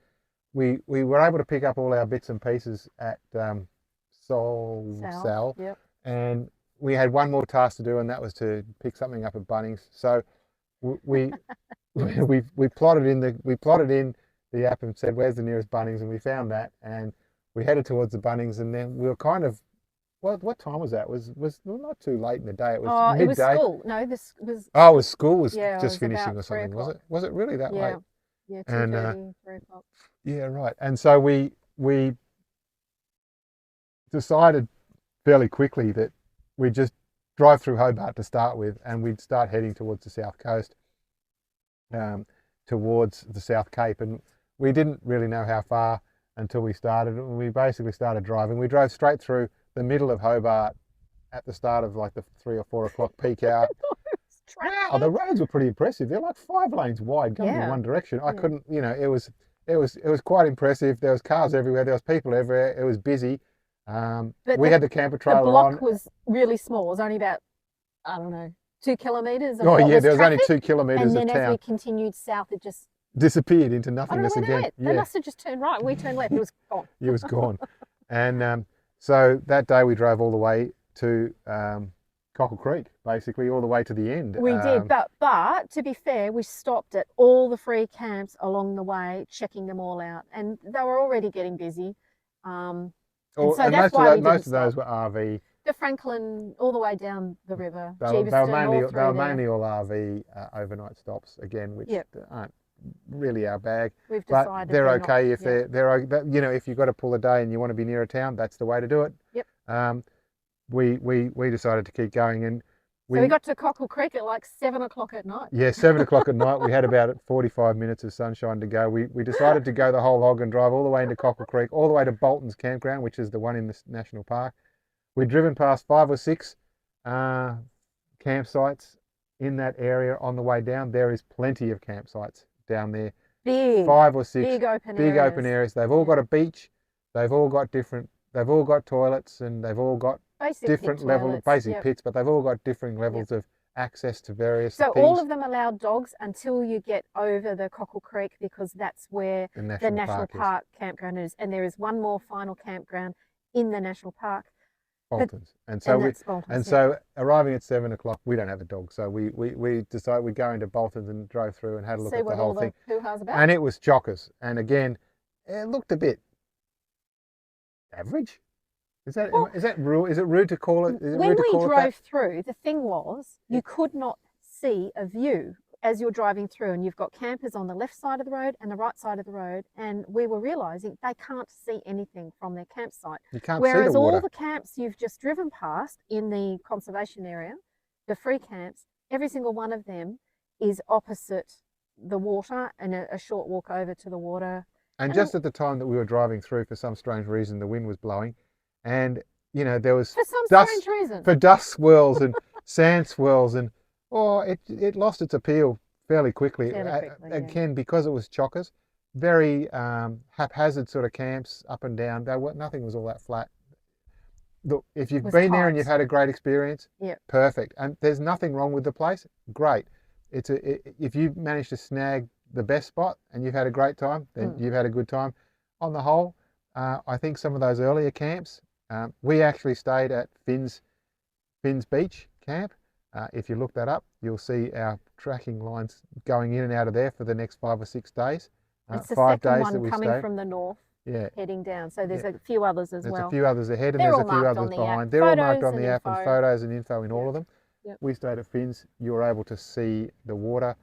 we were able to pick up all our bits and pieces at Sowell. Yep. And we had one more task to do, and that was to pick something up at Bunnings. So we plotted in the app and said, where's the nearest Bunnings? And we found that, and we headed towards the Bunnings, and then we were kind of, what time was that? It was not too late in the day. It was midday. It was school. No, this was. Oh, it was school was just finishing or something, was it? Was it really that late? Yeah, 2:30, 3 o'clock. Yeah, right. And so we decided fairly quickly that we'd just drive through Hobart to start with, and we'd start heading towards the south coast, towards the South Cape. And we didn't really know how far until we started. We basically started driving. We drove straight through the middle of Hobart at the start of like the 3 or 4 o'clock peak hour. Wow, the roads were pretty impressive. They're like 5 lanes wide going in one direction. I couldn't, it was quite impressive. There was cars everywhere. There was people everywhere. It was busy. We had the camper trailer on. The block was really small. It was only about, I don't know, 2 kilometres. There was only 2 kilometres of town. And then as we continued south, it just disappeared into nothingness again. They must have just turned right. We turned left. It was gone. It was gone. And so that day we drove all the way to Cockle Creek, basically all the way to the end. We did, but to be fair, we stopped at all the free camps along the way, checking them all out, and they were already getting busy. And most of those were RV. The Franklin, all the way down the river. They were mainly all RV overnight stops again, which aren't really our bag. We've decided, but they're okay if if you've got to pull a day and you want to be near a town, that's the way to do it. Yep. We decided to keep going, and so we got to Cockle Creek at like 7 o'clock at night. Yeah, 7 o'clock at night. We had about 45 minutes of sunshine to go. We decided to go the whole hog and drive all the way into Cockle Creek, all the way to Bolton's campground, which is the one in the national park. We'd driven past 5 or 6 campsites in that area on the way down. There is plenty of campsites down there. Big. 5 or 6 big open areas. They've all got a beach. They've all got toilets, and they've all got different levels, basic pits, but they've all got different levels of access to various things. So all of them allow dogs until you get over the Cockle Creek, because that's where the National Park campground is. And there is one more final campground in the National Park. Boltons. And And we that's Boltons, and yeah. so arriving at 7 o'clock, we don't have a dog, so we decided we'd go into Boltons and drove through and had a look See at the what whole all thing. the hoo-ha's about. And it was chockers. And again, it looked a bit average. Is it rude to call it? Is it When rude to we call it that? drove through, the thing was you could not see a view as you're driving through, and you've got campers on the left side of the road and the right side of the road, and we were realizing they can't see anything from their campsite. You can't Whereas see the water. all the camps you've just driven past in the conservation area, the free camps, every single one of them is opposite the water and a short walk over to the water. And just at the time that we were driving through, for some strange reason, the wind was blowing, and there was for some dust, strange reason, for dust swirls and sand swirls, and it lost its appeal fairly quickly. Again, because it was chockers, very haphazard sort of camps up and down. Nothing was all that flat. Look, if you've been there and you've had a great experience, perfect. And there's nothing wrong with the place. Great. If you manage to snag the best spot and you've had a great time, then you've had a good time. On the whole, I think some of those earlier camps, we actually stayed at Finns Beach camp. If you look that up, you'll see our tracking lines going in and out of there for the next 5 or 6 days. It's the 5 second days one that we coming stayed. from the north, heading down. So there's Yeah. a few others as There's well. a few others ahead, and They're there's a all few marked others on the app. behind. They're all marked on Photos the and app, and info. photos and info in all Yep. of them. Yep. We stayed at Finns. You were able to see the water.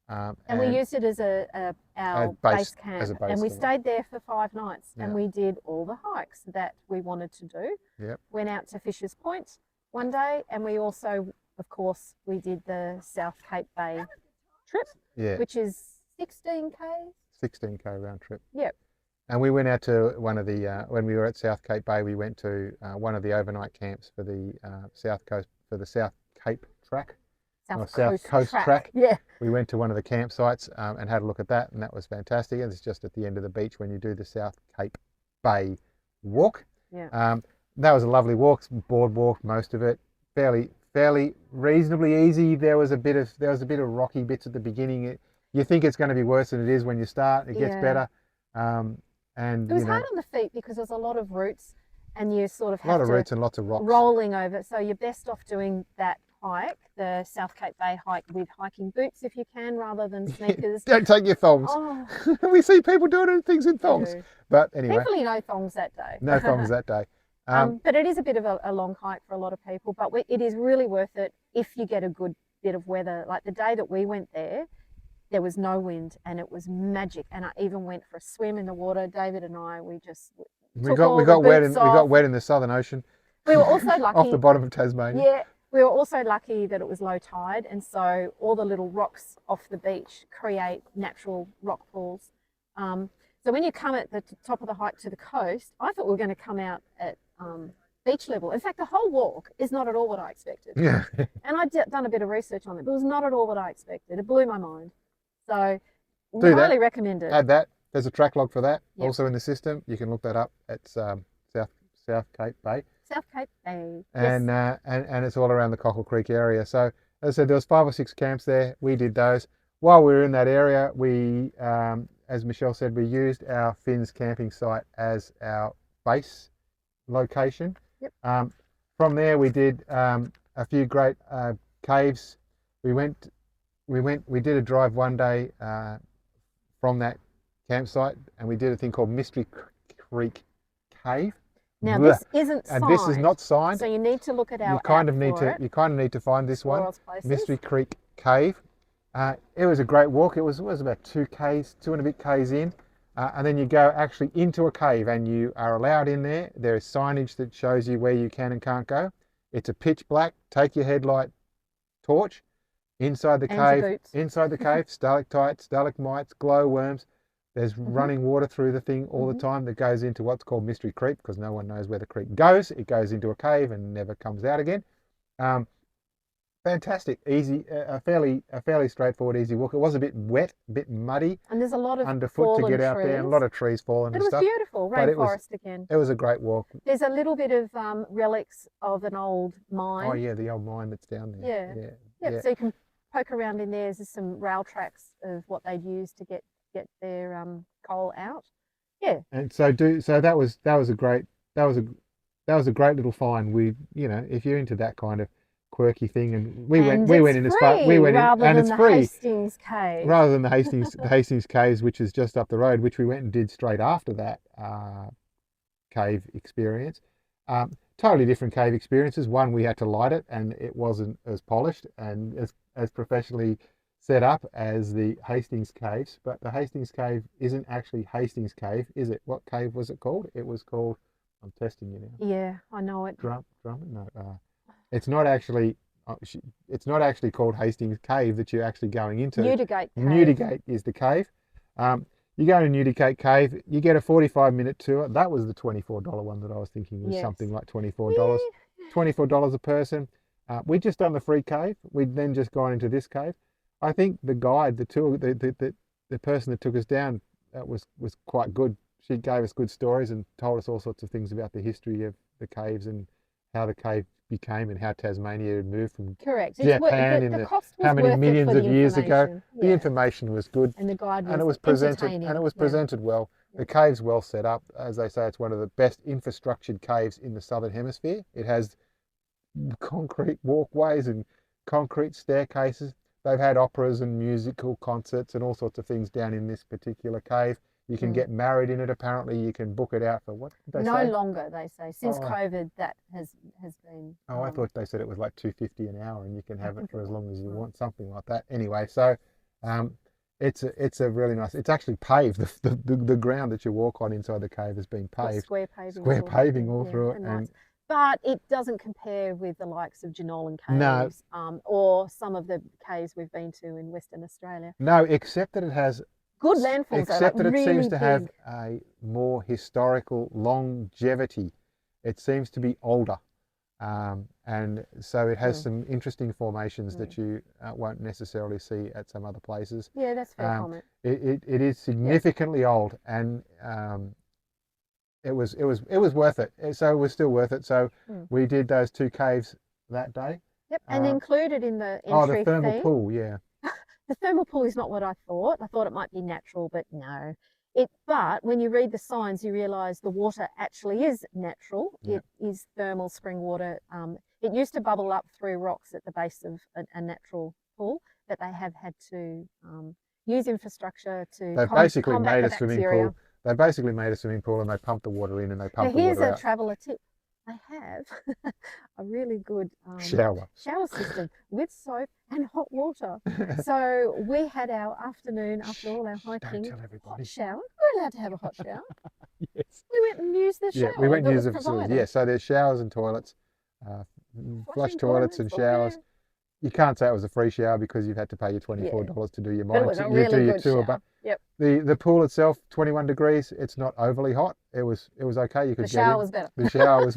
And we used it as our base camp. as a base and we camp. stayed there for 5 nights. Yeah. And we did all the hikes that we wanted to do. Yep. Went out to Fisher's Point one day, and we also, of course, we did the South Cape Bay trip, which is 16K. 16K round trip. Yep. And we went out to one of the, when we were at South Cape Bay, we went to one of the overnight camps for the South Coast, for the South Cape track. South Coast track. Yeah. We went to one of the campsites and had a look at that, and that was fantastic. And it's just at the end of the beach when you do the South Cape Bay walk. Yeah. That was a lovely walk, boardwalk, most of it, fairly reasonably easy. There was a bit of rocky bits at the beginning. You think it's going to be worse than it is when you start. It gets better. And it was hard on the feet because there's a lot of roots, and you sort of have a lot of roots and lots of rocks rolling over. So you're best off doing that hike, the South Cape Bay hike, with hiking boots if you can, rather than sneakers. Don't take your thongs. Oh, we see people doing things in thongs. But anyway, thankfully no thongs that day. No thongs that day. But it is a bit of a long hike for a lot of people. But it is really worth it if you get a good bit of weather. Like the day that we went there was no wind and it was magic. And I even went for a swim in the water. David and I, we got wet in the Southern Ocean. We were also lucky off the bottom of Tasmania. Yeah, we were also lucky that it was low tide, and so all the little rocks off the beach create natural rock pools. So when you come at the top of the hike to the coast, I thought we were going to come out at beach level. In fact, the whole walk is not at all what I expected. Yeah. And I'd done a bit of research on it, but it was not at all what I expected. It blew my mind. So highly recommend it. Add that. There's a track log for that also in the system. You can look that up at South Cape Bay. South Cape Bay. And yes. and it's all around the Cockle Creek area. So as I said, there was 5 or 6 camps there. We did those. While we were in that area, we, as Michelle said, we used our Finns camping site as our base location. Yep. From there, we did a few great caves. We did a drive one day from that campsite, and we did a thing called Mystery Creek Cave. Now this isn't signed. And this is not signed. So you need to look at our You kind of need to find this one, Mystery Creek Cave. It was a great walk. It was about 2 and a bit Ks in, and then you go actually into a cave, and you are allowed in there. There is signage that shows you where you can and can't go. It's a pitch black. Take your headlight torch. Inside the cave, stalactites, stalagmites, glowworms. There's running water through the thing all the time that goes into what's called Mystery Creek, because no one knows where the creek goes. It goes into a cave and never comes out again. Fantastic, easy, a fairly straightforward, easy walk. It was a bit wet, a bit muddy, and there's a lot of underfoot to get out there, and a lot of trees falling and stuff. It was beautiful, rainforest again. It was a great walk. There's a little bit of relics of an old mine. Oh yeah, the old mine that's down there. Yeah. So you can poke around in there. There's some rail tracks of what they'd use to get their coal out. Yeah. And that was a that was a great little find. We, you know, if you're into that kind of quirky thing, and And we it's went in as far, we free went in, rather and than it's the free Hastings Cave. rather than the Hastings Caves, which is just up the road, which we went and did straight after that cave experience. Totally different cave experiences. One, we had to light it, and it wasn't as polished and as professionally set up as the Hastings Caves. But the Hastings Cave isn't actually Hastings Cave, is it? What cave was it called? It was called. I'm testing you now. Yeah, I know it. No, it's not actually. It's not actually called Hastings Cave that you're actually going into. Newdegate Cave. Newdegate is the cave. You go to Newdegate Cave, you get a 45-minute tour. That was the $24 one that I was thinking was something like $24. $24 a person. We'd just done the free cave. We'd then just gone into this cave. I think the guide, the tour, the person that took us down was quite good. She gave us good stories and told us all sorts of things about the history of the caves and how the cave became and how Tasmania had moved from Correct. Japan the cost was how many worth millions it for of the years ago. information. The Yeah. information was good, And the guide was and it was presented entertaining. well. The cave's well set up. As they say, it's one of the best infrastructured caves in the southern hemisphere. It has concrete walkways and concrete staircases. They've had operas and musical concerts and all sorts of things down in this particular cave. You can get married in it. Apparently, you can book it out for what did they say? No longer, they say. Since COVID, that has been. Oh, I thought they said it was like $2.50 an hour, and you can have it for as long as you want, something like that. Anyway, so it's a really nice. It's actually paved. The ground that you walk on inside the cave has been paved. Square paving. Square paving all through it, and but it doesn't compare with the likes of Jenolan Caves, no, or some of the caves we've been to in Western Australia. No, except that it has good landforms. Except that it really seems to big. have a more historical longevity. It seems to be older. And so it has some interesting formations that you won't necessarily see at some other places. Yeah, that's fair comment. It is significantly old, and it was worth it. So it was still worth it. So we did those 2 caves that day. Yep, and included in the entry the thermal fee. pool, yeah. The thermal pool is not what I thought. I thought it might be natural, but no. But when you read the signs, you realise the water actually is natural. Yeah. It is thermal spring water. It used to bubble up through rocks at the base of a natural pool, but they have had to use infrastructure to They've basically made a swimming pool. They basically made a swimming pool, and they pumped the water in, and they pumped the water out. Here's a traveller tip. They have a really good shower system with soap and hot water. So we had our afternoon after all our hiking. Don't tell everybody. Hot shower. We're allowed to have a hot shower. Yes. We went and used the shower. Yeah, we went and used the facility. Yeah, so there's showers and toilets, flush toilets and showers. Yeah. You can't say it was a free shower because you've had to pay your $24 to do your tour. But the pool itself, 21 degrees. It's not overly hot. It was okay. You could the shower was better. The shower was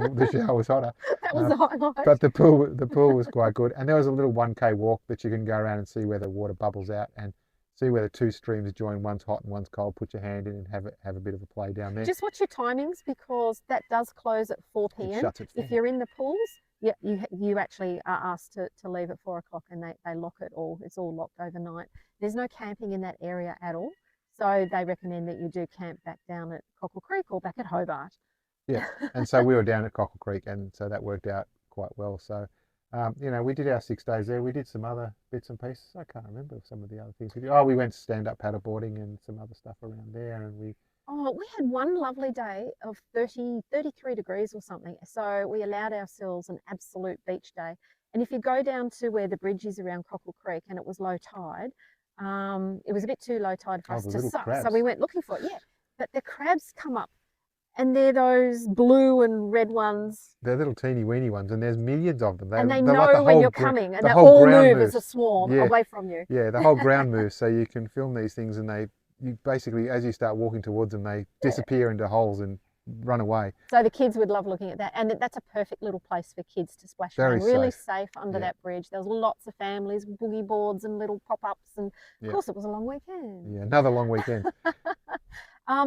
hotter. That was the highlight. But the pool was quite good, and there was a little 1K walk that you can go around and see where the water bubbles out and see where the 2 streams join. One's hot and one's cold. Put your hand in and have a bit of a play down there. Just watch your timings because that does close at 4 p.m. It shuts at 4. If you're in the pools. Yeah, you actually are asked to leave at 4 o'clock, and they lock it all. It's all locked overnight. There's no camping in that area at all, so they recommend that you do camp back down at Cockle Creek or back at Hobart. Yeah, and so we were down at Cockle Creek, and so that worked out quite well. So, we did our 6 days there. We did some other bits and pieces. I can't remember some of the other things we did. Oh, we went stand-up paddleboarding and some other stuff around there, and we had one lovely day of 33 degrees or something. So we allowed ourselves an absolute beach day. And if you go down to where the bridge is around Cockle Creek and it was low tide, it was a bit too low tide for us to suck. So we went looking for it. Yeah, but the crabs come up, and they're those blue and red ones. They're little teeny weeny ones, and there's millions of them. And they know like when you're coming, and they all move as a swarm away from you. Yeah, the whole ground moves, so you can film these things, and you basically, as you start walking towards them, they disappear into holes and run away. So the kids would love looking at that, and that's a perfect little place for kids to splash around. Really safe under that bridge. There was lots of families, boogie boards and little pop-ups, and of course it was a long weekend. Yeah, another long weekend.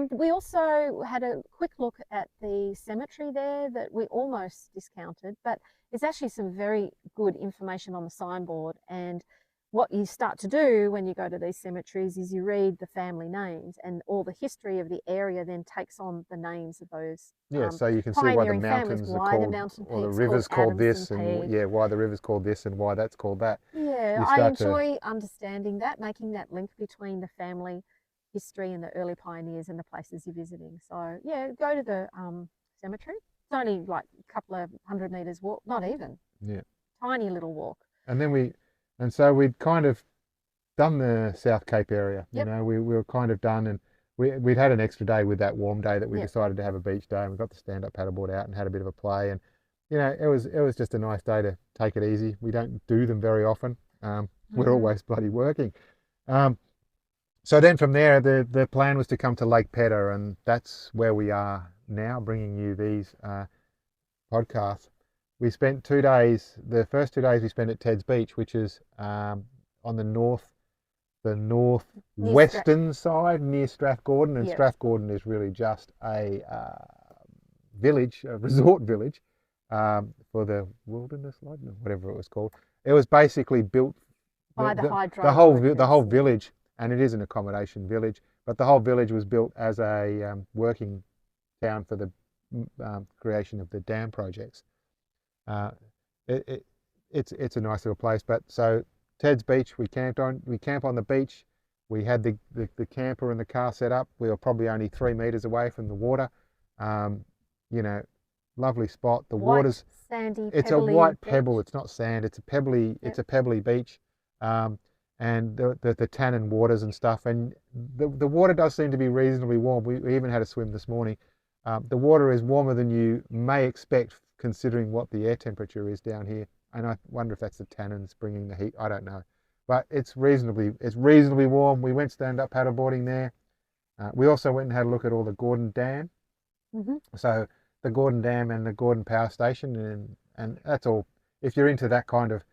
We also had a quick look at the cemetery there that we almost discounted, but there's actually some very good information on the signboard, and what you start to do when you go to these cemeteries is you read the family names, and all the history of the area then takes on the names of those Yeah, so you can see why the pioneering families, mountains are why the called, mountain or the peaks called river's called Adamson this, and Peak. yeah, why the river's called this and why that's called that. Yeah, You I start to, enjoy understanding that, making that link between the family history and the early pioneers and the places you're visiting. So yeah, go to the cemetery. It's only like a couple of 100 meters walk, not even, yeah. tiny little walk. And then and so we'd kind of done the South Cape area. You Yep. know, we were kind of done, and we'd had an extra day with that warm day that we Yep. decided to have a beach day, and we got the stand-up paddleboard out and had a bit of a play, and you know, it was just a nice day to take it easy. We don't do them very often. We're always bloody working. So then from there, the plan was to come to Lake Peddar, and that's where we are now, bringing you these podcasts. We spent 2 days. The first 2 days we spent at Ted's Beach, which is on the northwestern side near Strathgordon, and Yep. Strathgordon is really just a village, a resort village for the wilderness lodge, whatever it was called. It was basically built By the hydro the whole workers. village, and it is an accommodation village, but the whole village was built as a working town for the creation of the dam projects. It's a nice little place. But so Ted's Beach, we camp on the beach. We had the camper and the car set up. We were probably only 3 meters away from the water. You know, lovely spot. The White, water's sandy, it's a pebbly white beach. pebble. It's not sand. It's a pebbly. Yep. It's a pebbly beach. And the tannin waters and stuff. And the water does seem to be reasonably warm. We even had a swim this morning. The water is warmer than you may expect, considering what the air temperature is down here. And I wonder if that's the tannins bringing the heat. I don't know, but it's reasonably warm. We went stand-up paddleboarding there. We also went and had a look at all the Gordon Dam. So the Gordon Dam and the Gordon Power Station, and that's all. If you're into that kind of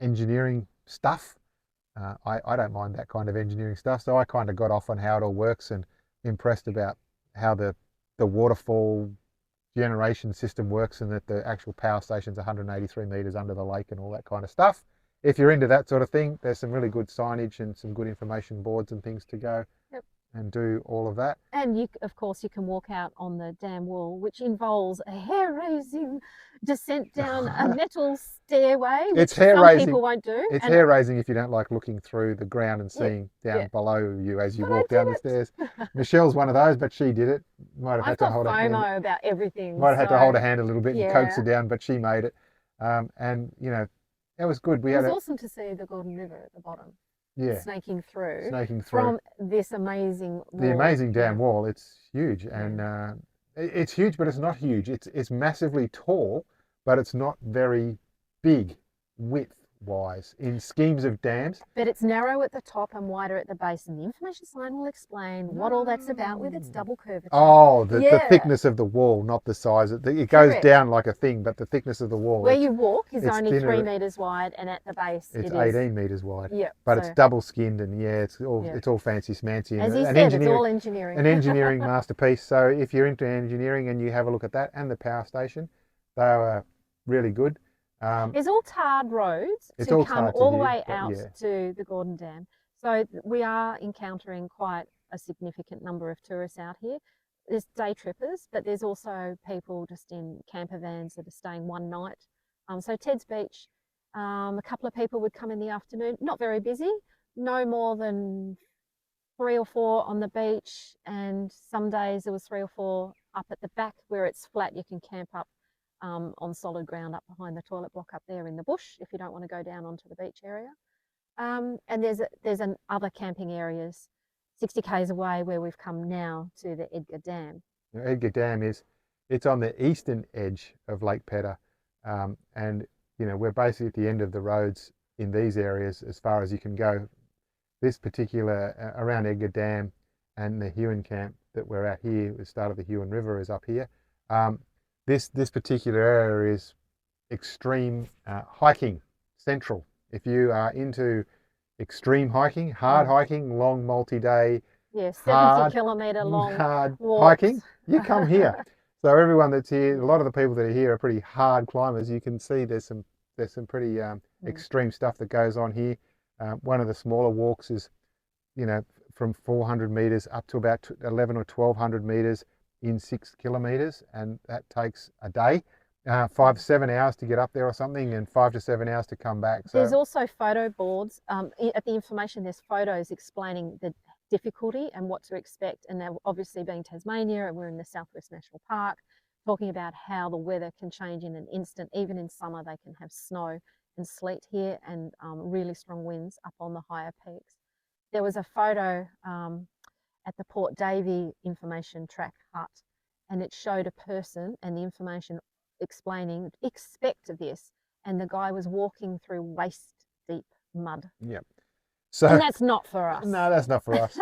engineering stuff, I don't mind that kind of engineering stuff. So I kind of got off on how it all works, and impressed about how the waterfall generation system works, and that the actual power station's 183 meters under the lake and all that kind of stuff. If you're into that sort of thing, there's some really good signage and some good information boards and things to go. Yep. And do all of that. And of course, you can walk out on the dam wall, which involves a hair-raising descent down a metal stairway, which some people won't do. It's hair-raising if you don't like looking through the ground and seeing down below you as you walk down the stairs. Michelle's one of those, but she did it. Might have had to hold FOMO about everything. Might have had to hold her hand a little bit and coax her down, but she made it. And you know, it was good. It was awesome to see the Gordon River at the bottom. Yeah. Snaking through from this amazing wall. The amazing dam wall. It's huge, and it's huge, but it's not huge. It's massively tall, but it's not very big width-wise in schemes of dams. But it's narrow at the top and wider at the base, and the information sign will explain what all that's about with its double curvature. Oh, the thickness of the wall, not the size. It goes down like a thing, but the thickness of the wall. Where you walk is only 3 meters wide, and at the base it's 18 meters wide. Yeah, but it's double skinned, and it's all fancy smancy. As he said, it's all engineering. An engineering masterpiece. So if you're into engineering and you have a look at that and the power station, they are really good. It's all tarred roads to come all the way out to the Gordon Dam. So we are encountering quite a significant number of tourists out here. There's day trippers, but there's also people just in camper vans that are staying one night. So Ted's Beach, a couple of people would come in the afternoon, not very busy, no more than 3 or 4 on the beach, and some days there was 3 or 4 up at the back where it's flat. You can camp up on solid ground up behind the toilet block up there in the bush if you don't want to go down onto the beach area. And there's other camping areas 60 k's away where we've come now to the Edgar Dam. Edgar Dam it's on the eastern edge of Lake Peddar, and you know, we're basically at the end of the roads in these areas as far as you can go. This particular around Edgar Dam and the Hauy camp that we're at here, the start of the Hauy River is up here. This particular area is extreme hiking central. If you are into extreme hiking, hard hiking, long multi-day, 70-kilometer long hard walks. hiking, you come here. So everyone that's here, a lot of the people that are here are pretty hard climbers. You can see there's some pretty extreme stuff that goes on here. One of the smaller walks is, from 400 meters up to about 11 or 1200 meters in 6 kilometers, and that takes a day, 5 to 7 hours to get up there or something, and 5 to 7 hours to come back. So there's also photo boards. At the information, there's photos explaining the difficulty and what to expect. And they're obviously being Tasmania, and we're in the Southwest National Park, talking about how the weather can change in an instant. Even in summer, they can have snow and sleet here, and really strong winds up on the higher peaks. There was a photo at the Port Davey information track hut, and it showed a person and the information explaining, expect this, and the guy was walking through waist deep mud. Yeah. So, and that's not for us. No, that's not for us.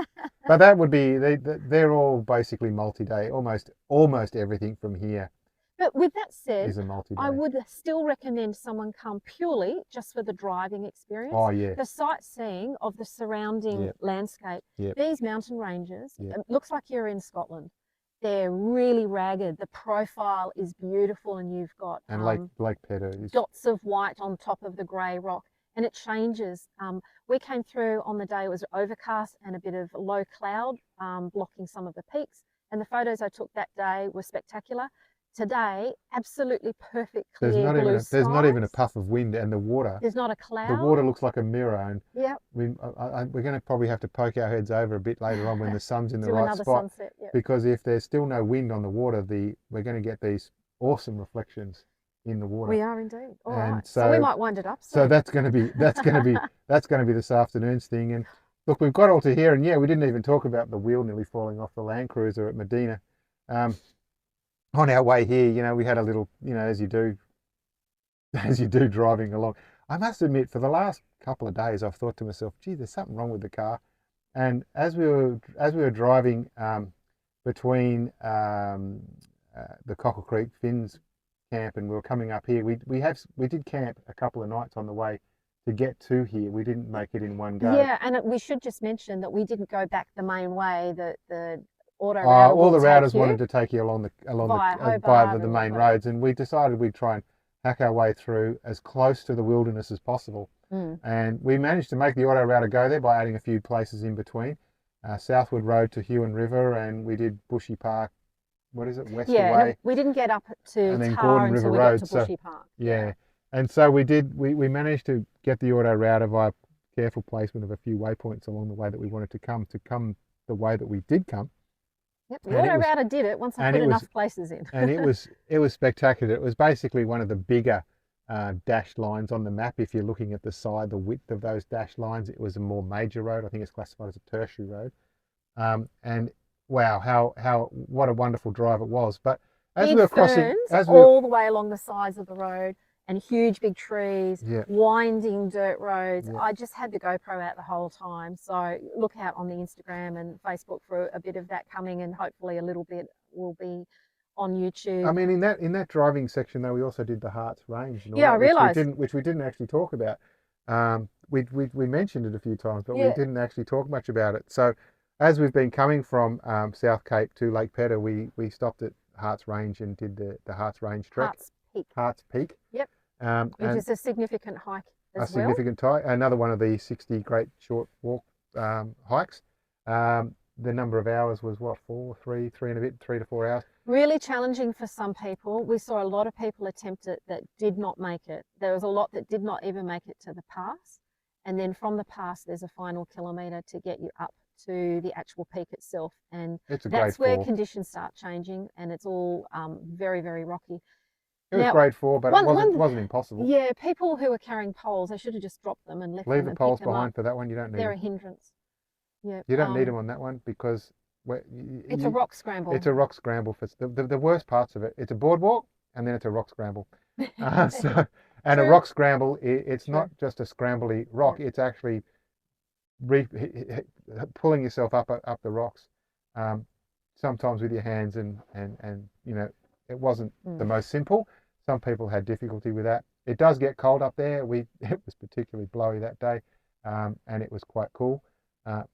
But that would be, they're all basically multi-day, almost everything from here. But with that said, is a multi-day. I would still recommend someone come purely just for the driving experience. Oh, yeah. The sightseeing of the surrounding landscape. These mountain ranges, it looks like you're in Scotland. They're really ragged. The profile is beautiful, and you've got Lake Peddar is dots of white on top of the grey rock, and it changes. We came through on the day it was overcast and a bit of low cloud blocking some of the peaks, and the photos I took that day were spectacular. Today, absolutely perfect, clear blue skies. There's not even a puff of wind, and the water. There's not a cloud. The water looks like a mirror, and we're going to probably have to poke our heads over a bit later on when the sun's in the right spot. Sunset, because if there's still no wind on the water, we're going to get these awesome reflections in the water. We are indeed. All right. So we might wind it up soon. So that's going to be this afternoon's thing. And look, we've got all to here, and we didn't even talk about the wheel nearly falling off the Land Cruiser at Medina. On our way here, we had a little, as you do driving along. I must admit, for the last couple of days, I've thought to myself, gee, there's something wrong with the car. And as we were driving between the Cockle Creek Finns camp, and we were coming up here, we did camp a couple of nights on the way to get to here. We didn't make it in one go. Yeah, and we should just mention that we didn't go back the main way. The auto all the routers wanted to take you along the main roads, and we decided we'd try and hack our way through as close to the wilderness as possible. And we managed to make the auto router go there by adding a few places in between. Southwood Road to Hauy River, and we did Bushy Park. What is it? West away. We didn't get up to and then Tar Gordon until River we Road. got to Bushy Park. And so we managed to get the auto router via careful placement of a few waypoints along the way that we wanted to come the way that we did come. Yep, the auto router did it once I put enough places in. And it was spectacular. It was basically one of the bigger dashed lines on the map. If you're looking at the side, the width of those dashed lines, it was a more major road. I think it's classified as a tertiary road. And wow, what a wonderful drive it was. But as we were crossing, all the way along the sides of the road, and huge big trees, winding dirt roads. I just had the GoPro out the whole time. So look out on the Instagram and Facebook for a bit of that coming, and hopefully a little bit will be on YouTube. I mean, in that driving section though, we also did the Hartz Range. And all I realised. Which we didn't actually talk about. We mentioned it a few times, but we didn't actually talk much about it. So as we've been coming from South Cape to Lake Peddar, we stopped at Hartz Range and did the Hartz Range trek. Hartz Peak. Yep. Which is a significant hike as well. Significant hike. Another one of the 60 great short walk hikes. The number of hours was what, 3 to 4 hours. Really challenging for some people. We saw a lot of people attempt it that did not make it. There was a lot that did not even make it to the pass. And then from the pass, there's a final kilometre to get you up to the actual peak itself. And that's where conditions start changing, and it's all very, very rocky. It was grade 4, but it wasn't impossible. Yeah, people who are carrying poles, they should have just dropped them and left them. Leave the poles behind for that one. You don't need them. They're a hindrance. Yeah. You don't need them on that one because it's a rock scramble. It's a rock scramble. For the worst parts of it, it's a boardwalk and then it's a rock scramble. A rock scramble, it's not just a scrambly rock. It's actually pulling yourself up the rocks, sometimes with your hands, and it wasn't the most simple. Some people had difficulty with that. It does get cold up there. It was particularly blowy that day, and it was quite cool.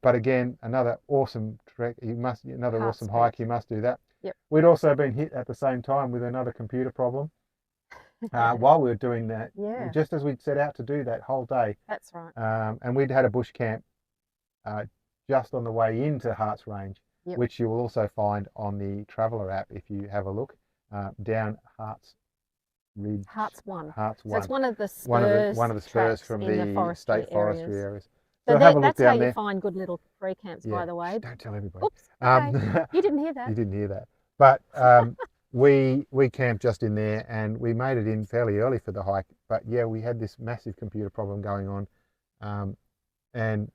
But again, another awesome trek. Awesome hike. You must do that. Yep. We'd also been hit at the same time with another computer problem. while we were doing that, Yeah. just as we'd set out to do that whole day. That's right. And we'd had a bush camp just on the way into Hartz Range, Yep. which you will also find on the Traveller app if you have a look, down Hartz Ridge. Hartz 1. Hartz 1. So it's one of the spurs, one of the spurs from in the state forestry areas. So have a look that's down how there. you find good little free camps, by the way. Don't tell everybody. Oops, okay. You didn't hear that. You didn't hear that. But we camped just in there, and we made it in fairly early for the hike. But yeah, we had this massive computer problem going on, and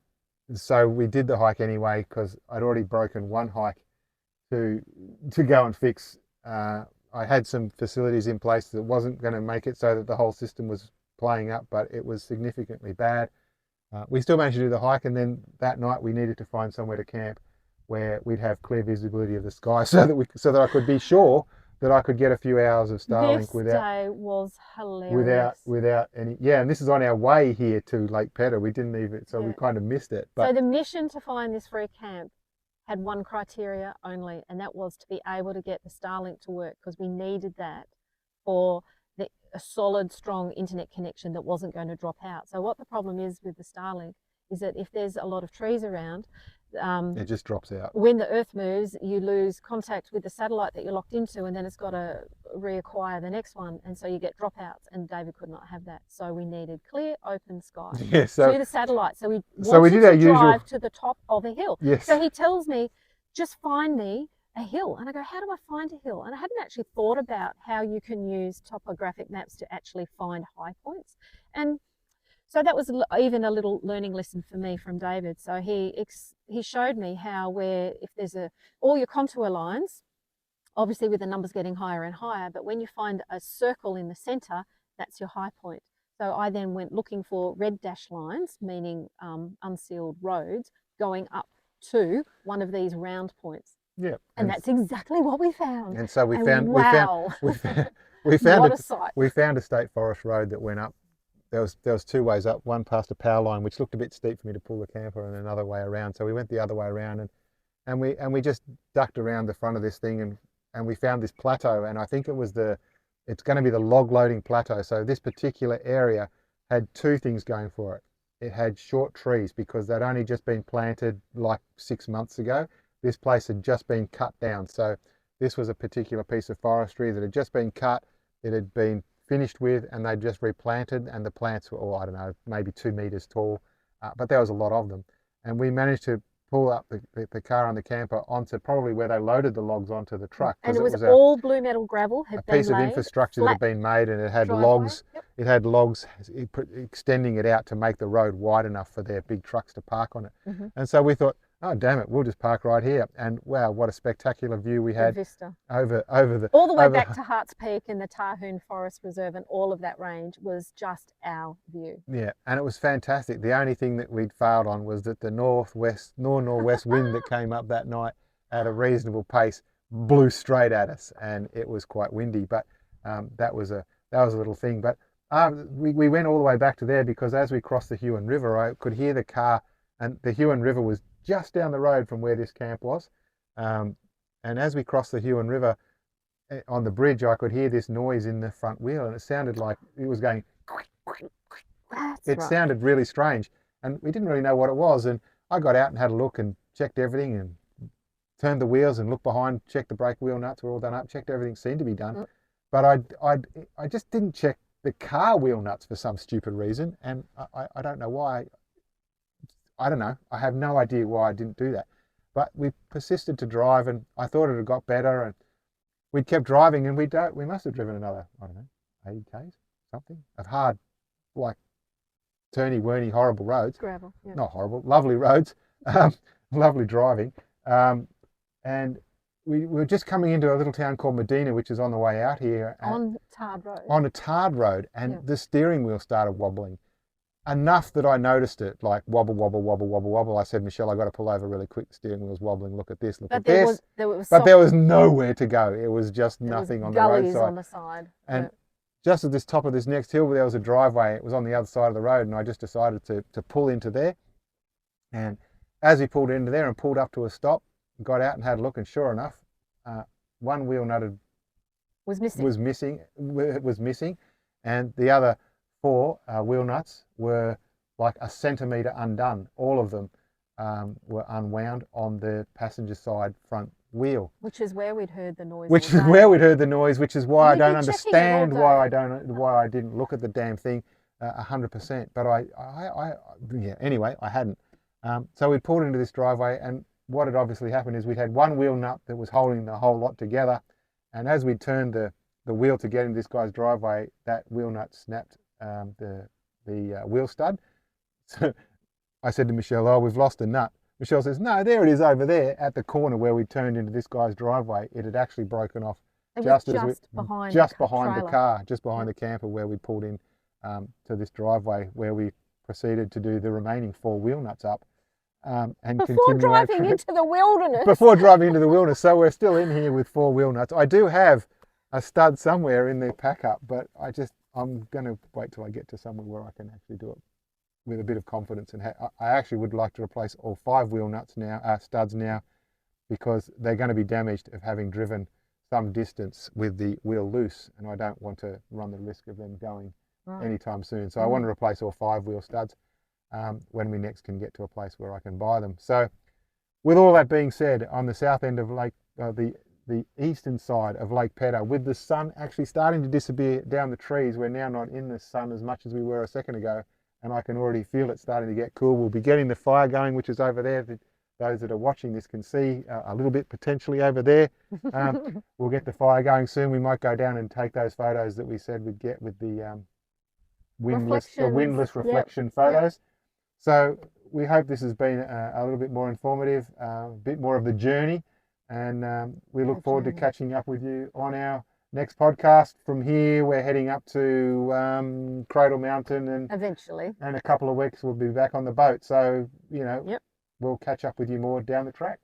so we did the hike anyway because I'd already broken one hike to go and fix. I had some facilities in place that wasn't going to make it so that the whole system was playing up, but it was significantly bad. We still managed to do the hike, and then that night we needed to find somewhere to camp where we'd have clear visibility of the sky, so that I could be sure that I could get a few hours of Starlink this day was hilarious. without any. Yeah, and this is on our way here to Lake Peddar. We didn't even, so we kind of missed it. But so the mission to find this free camp had one criteria only, and that was to be able to get the Starlink to work, because we needed that for a solid, strong internet connection that wasn't going to drop out. So what the problem is with the Starlink is that if there's a lot of trees around, it just drops out. When the Earth moves, you lose contact with the satellite that you're locked into, and then it's got to reacquire the next one, and so you get dropouts, and David could not have that. So we needed clear, open sky through the satellite. So we wanted to drive to the top of a hill. Yes. So he tells me, just find me a hill. And I go, how do I find a hill? And I hadn't actually thought about how you can use topographic maps to actually find high points. And so that was even a little learning lesson for me from David. So he showed me how, where if there's all your contour lines, obviously with the numbers getting higher and higher, but when you find a circle in the center, that's your high point. So I then went looking for red dashed lines, meaning unsealed roads, going up to one of these round points. Yeah. And that's exactly what we found. And so we found a state forest road that went up. There was two ways up, one past a power line, which looked a bit steep for me to pull the camper, and another way around. So we went the other way around, and we just ducked around the front of this thing, and we found this plateau, and I think it's going to be the log loading plateau. So this particular area had two things going for it. It had short trees because they'd only just been planted like 6 months ago. This place had just been cut down. So this was a particular piece of forestry that had just been cut. It had been finished with, and they just replanted, and the plants were, I don't know, maybe 2 meters tall, but there was a lot of them. And we managed to pull up the car and the camper onto probably where they loaded the logs onto the truck. And it was all blue metal gravel, a piece of infrastructure that had been made, and it had logs. Yep. It had logs extending it out to make the road wide enough for their big trucks to park on it. Mm-hmm. And so we thought, oh damn it, we'll just park right here. And wow, what a spectacular view we had. The vista. Over all the way back to Hartz Peak and the Tarkine Forest Reserve, and all of that range was just our view. Yeah, and it was fantastic. The only thing that we'd failed on was that the northwest wind that came up that night at a reasonable pace blew straight at us, and it was quite windy. But that was a little thing. But we went all the way back to there because as we crossed the Hauy River, I could hear the car, and the Hauy River was just down the road from where this camp was. And as we crossed the Hauy River on the bridge, I could hear this noise in the front wheel, and it sounded like it was going. It sounded really strange, and we didn't really know what it was. And I got out and had a look and checked everything, and turned the wheels and looked behind, checked the brake wheel nuts were all done up, checked everything seemed to be done. But I just didn't check the car wheel nuts for some stupid reason, and I don't know why. I don't know. I have no idea why I didn't do that. But we persisted to drive, and I thought it had got better, and we'd kept driving, and we must have driven another, I don't know, 80 k's, something, of hard, like, turny-worny, horrible roads. Gravel, yeah. Not horrible, lovely roads, lovely driving. And we were just coming into a little town called Medina, which is on the way out here. On tarred road. On a tarred road, and the steering wheel started wobbling. Enough that I noticed it, like wobble, wobble, wobble, wobble, wobble. I said, Michelle, I got to pull over really quick. The steering wheel's wobbling. Look at this. Look at this. But there was nowhere to go. It was just nothing on the roadside. On the side. And just at this top of this next hill, there was a driveway. It was on the other side of the road, and I just decided to pull into there. And as we pulled into there and pulled up to a stop, got out and had a look, and sure enough, one wheel nut was missing. and the other 4 wheel nuts were like a centimetre undone. All of them were unwound on the passenger side front wheel. Which is where we'd heard the noise. Which is where we'd heard the noise, which is why I don't understand why I didn't look at the damn thing 100%. But yeah, anyway, I hadn't. So we pulled into this driveway, and what had obviously happened is we'd had one wheel nut that was holding the whole lot together, and as we turned the wheel to get into this guy's driveway, that wheel nut snapped the wheel stud. So I said to Michelle, "Oh, we've lost a nut." Michelle says, "No, there it is over there at the corner where we turned into this guy's driveway. It had actually broken off just behind the car, just behind the camper where we pulled in to this driveway, where we proceeded to do the remaining 4 wheel nuts up and before driving into the wilderness. Before driving into the wilderness. So we're still in here with 4 wheel nuts. I do have a stud somewhere in the pack up, but I'm going to wait till I get to somewhere where I can actually do it with a bit of confidence. And I actually would like to replace all 5 wheel nuts now, studs now, because they're going to be damaged of having driven some distance with the wheel loose, and I don't want to run the risk of them going anytime soon. So I want to replace all 5 wheel studs when we next can get to a place where I can buy them. So with all that being said, on the south end of Lake, the eastern side of Lake Peddar, with the sun actually starting to disappear down the trees, we're now not in the sun as much as we were a second ago, and I can already feel it starting to get cool. We'll be getting the fire going, which is over there. Those that are watching this can see a little bit potentially over there. We'll get the fire going soon. We might go down and take those photos that we said we'd get with the windless reflection photos. So we hope this has been a little bit more informative, a bit more of the journey, and we look forward to catching up with you on our next podcast. From here, we're heading up to Cradle Mountain, and eventually, in a couple of weeks, we'll be back on the boat. So, we'll catch up with you more down the track.